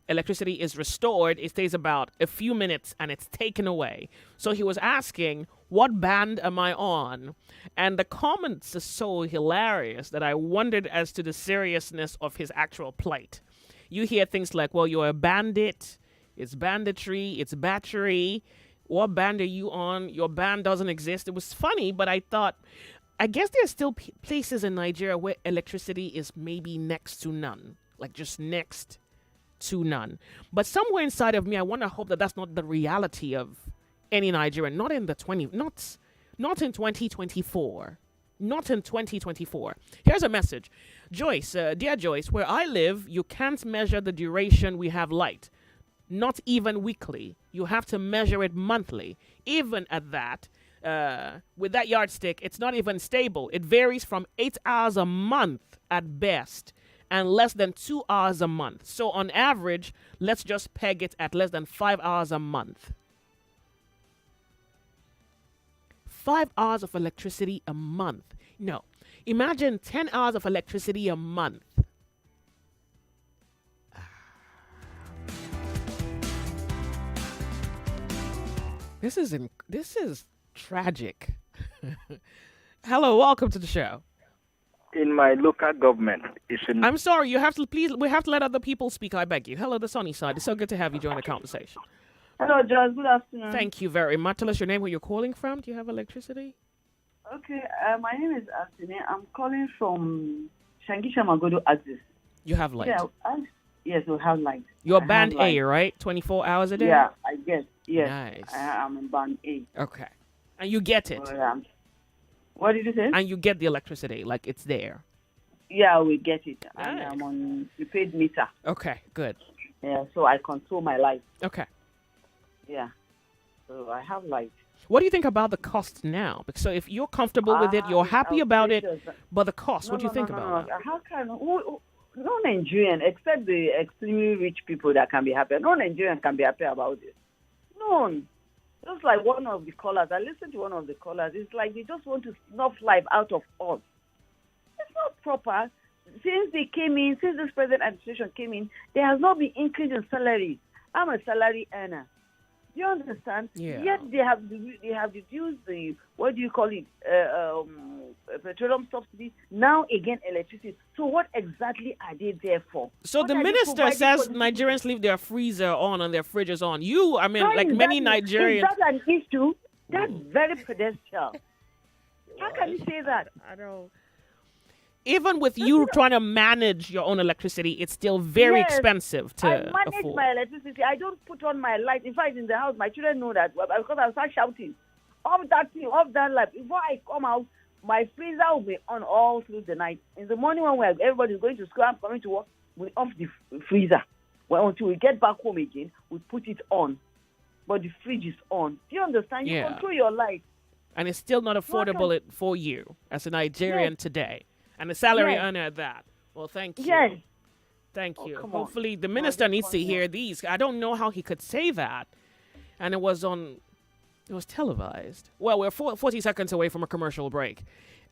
electricity is restored, it stays about a few minutes and it's taken away. So he was asking, what band am I on? And the comments are so hilarious that I wondered as to the seriousness of his actual plight. You hear things like, well, you're a bandit, it's banditry, it's battery. What band are you on? Your band doesn't exist. It was funny, but I thought, I guess there's still places in Nigeria where electricity is maybe next to none. Like just next to none. But somewhere inside of me, I want to hope that that's not the reality of any Nigerian. Not in 2024. Not in 2024. Here's a message. Joyce, dear Joyce, where I live, you can't measure the duration we have light. Not even weekly. You have to measure it monthly. Even at that, with that yardstick, it's not even stable. It varies from 8 hours a month at best and less than 2 hours a month. So on average, let's just peg it at less than 5 hours a month. 5 hours of electricity a month. No. Imagine 10 hours of electricity a month. This is tragic. Hello, welcome to the show. In my local government, I'm sorry, we have to let other people speak, I beg you. Hello, the sunny side. It's so good to have you join the conversation. Hello, Joyce. Good afternoon. Thank you very much. Tell us your name, where you're calling from. Do you have electricity? Okay, my name is Asine. I'm calling from Shangisha Magodo Axis. You have light. Yeah, yes, we have light. You're band A, right? 24 hours a day? Yeah, I guess. Yes. Nice. I'm in band A. Okay. And you get it? What did you say? And you get the electricity, like it's there? Yeah, we get it. Nice. And I'm on prepaid meter. Okay, good. Yeah, so I control my light. Okay. Yeah. So I have light. What do you think about the cost now? So if you're comfortable with it, you're happy about it, but the cost, what do you think about that? How can... No Nigerian, except the extremely rich people that can be happy. No Nigerian can be happy about it. None. Just like one of the callers, I listened to one of the callers. It's like they just want to snuff life out of us. It's not proper. Since they came in, since this present administration came in, there has not been increase in salaries. I'm a salary earner. Do you understand? Yeah. Yet they have reduced the, what do you call it, petroleum subsidy, now again electricity. So what exactly are they there for? So What the are they minister providing says for the Nigerians leave their freezer on and their fridges on. How Like is many that- Nigerians. Is that an issue? That's very prudential. How can you say that? I don't. Even with you trying to manage your own electricity, it's still very Yes, expensive to I manage afford. my electricity. I don't put on my light. In fact, in the house, my children know that because I start shouting, off that thing, off that light. Before I come out, my freezer will be on all through the night. In the morning when everybody's going to school, I'm coming to work, we off the freezer. Well, until we get back home again, we put it on. But the fridge is on. Do you understand? You Yeah. control your light. And it's still not affordable for you as a Nigerian today. And a salary Yes. earner at that. Well, thank you. Yes. Thank you. come on. Hopefully the minister needs to hear these. I don't know how he could say that. And it was televised. Well, we're 40 seconds away from a commercial break.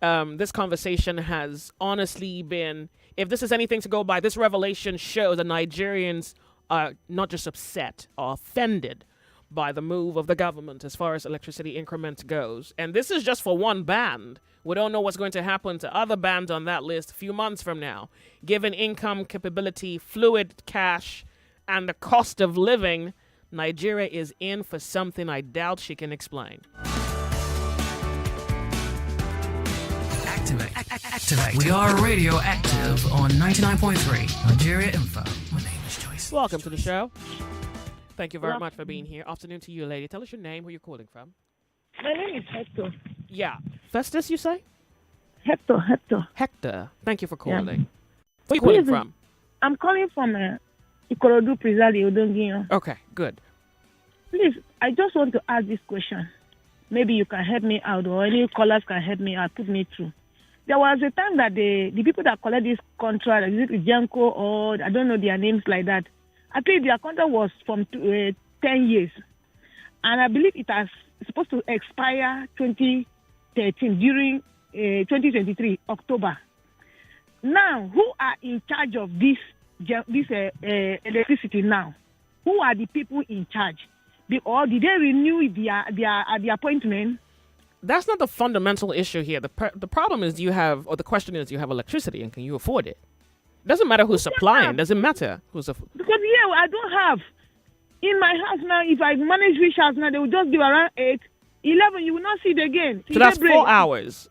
This conversation has honestly been, if this is anything to go by, this revelation shows that Nigerians are not just upset or offended by the move of the government as far as electricity increment goes. And this is just for one band. We don't know what's going to happen to other bands on that list a few months from now. Given income capability, fluid cash, and the cost of living, Nigeria is in for something I doubt she can explain. Activate. We are radio active on 99.3 Nigeria Info. My name is Joyce. Welcome to the show. Thank you very much for being here. Afternoon to you, lady. Tell us your name, who you're calling from. My name is Hector. Yeah. Festus, you say? Hector. Hector. Thank you for calling. Yeah. Where are you calling Please, from? I'm calling from Ikorodu, Prizali, Odongiyan. Okay, good. Please, I just want to ask this question. Maybe you can help me out, or any callers can help me out, put me through. There was a time that the people that collect this contract, is it Janko or I don't know their names like that, I think their contract was from 10 years. And I believe it has supposed to expire 2013 during 2023, October. Now, who are in charge of this electricity now? Who are the people in charge? Or did they renew the appointment? That's not the fundamental issue here. The problem is the question is, do you have electricity and can you afford it? Doesn't matter who's supplying. Doesn't matter who's Because I don't have. In my house now, if I manage which house now, they will just give around 8, 11. You will not see it again. So that's 4 hours.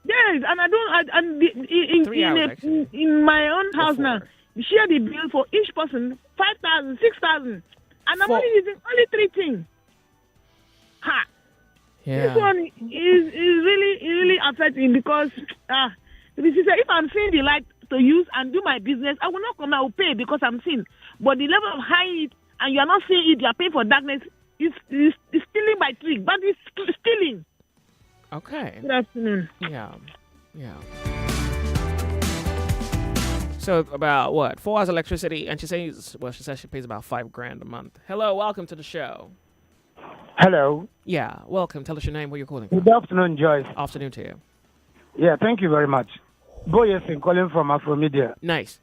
Yes, and I don't. 3 hours, in my own house now, we share the bill for each person 5,000, 6,000, and I'm only using only 3 things. Ha! Yeah. This one is really affecting because if I'm seeing the light to use and do my business, I will not come. I will pay because I'm seeing. But the level of high heat and you are not seeing it, you are paying for darkness. It's stealing by trick, but it's stealing. Okay. Good afternoon. Yeah. So about what? 4 hours electricity, and she says she pays about $5,000 a month. Hello, welcome to the show. Hello. Yeah, welcome. Tell us your name, where you're calling from. Good afternoon, Joyce. Afternoon to you. Yeah, thank you very much. Boyesin calling from Afromedia. Nice.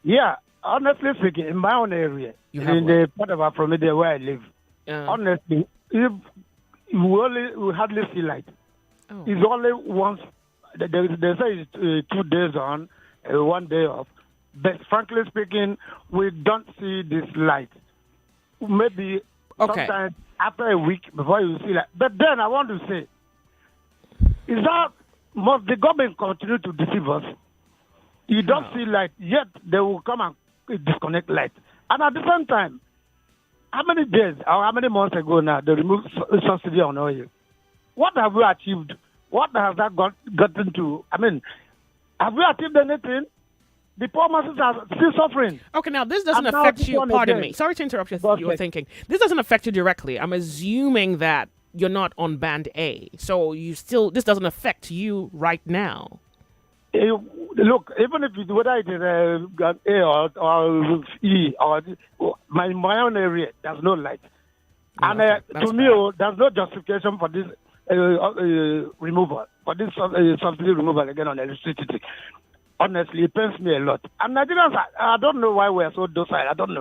Yeah, honestly speaking, in my own area, in the part of Afromedia where I live, honestly, we hardly see light. Oh. It's only once. They say it's 2 days on, 1 day off. But frankly speaking, we don't see this light. Maybe sometimes after a week before you see light. But then I want to say, must the government continue to deceive us? You don't see light, yet they will come and disconnect light. And at the same time, how many days or how many months ago now they removed subsidy on oil? What have we achieved? What has that gotten to? I mean, have we achieved anything? The poor masses are still suffering. Okay, now this doesn't affect you. Pardon me. Sorry to interrupt you were thinking. This doesn't affect you directly. I'm assuming that you're not on band A. So this doesn't affect you right now. Look, even if whether it is A or E or my own area, there's no light. No, and to me, there's no justification for this removal, for this subsidy removal again on electricity. Honestly, it pains me a lot. And Nigerians, I don't know why we're so docile. I don't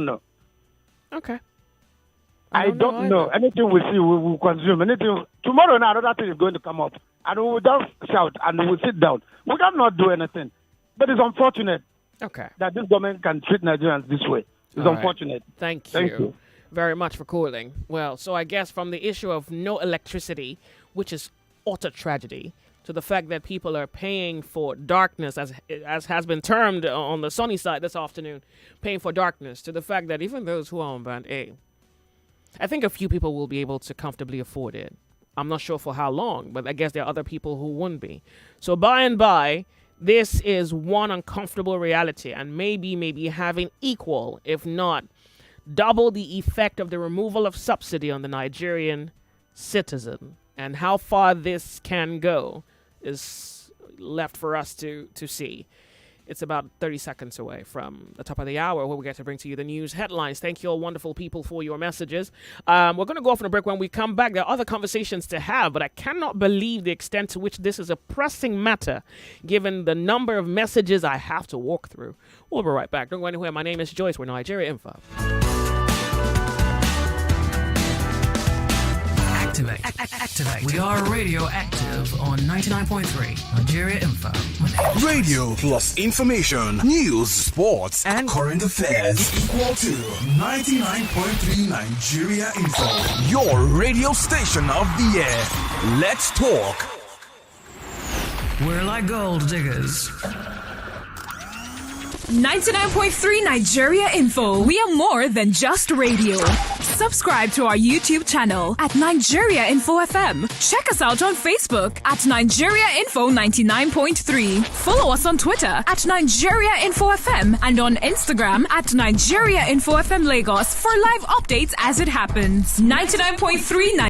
know. Okay. I don't know. Anything we see, we will consume. Anything tomorrow, now another thing is going to come up. and we will just shout and we will sit down. We cannot do anything. But it's unfortunate that this government can treat Nigerians this way. It's unfortunate. Thank you very much for calling. Well, so I guess from the issue of no electricity, which is utter tragedy, to the fact that people are paying for darkness, as has been termed on the sunny side this afternoon, paying for darkness, to the fact that even those who are on Band A, I think a few people will be able to comfortably afford it. I'm not sure for how long, but I guess there are other people who wouldn't be. So by and by, this is one uncomfortable reality, and maybe having equal, if not double the effect of the removal of subsidy on the Nigerian citizen. And how far this can go is left for us to see. It's about 30 seconds away from the top of the hour where we get to bring to you the news headlines. Thank you all wonderful people for your messages. We're going to go off on a break. When we come back, there are other conversations to have, but I cannot believe the extent to which this is a pressing matter, given the number of messages I have to walk through. We'll be right back. Don't go anywhere. My name is Joyce. We're Nigeria Info. Activate. We are radioactive on 99.3 Nigeria Info. Radio plus information, news, sports, and current affairs equal to 99.3 Nigeria Info. Your radio station of the year. Let's talk. We're like gold diggers. 99.3 Nigeria Info. We are more than just radio. Subscribe to our YouTube channel at Nigeria Info FM. Check us out on Facebook at Nigeria Info 99.3. Follow us on Twitter at Nigeria Info FM and on Instagram at Nigeria Info FM Lagos for live updates as it happens. 99.3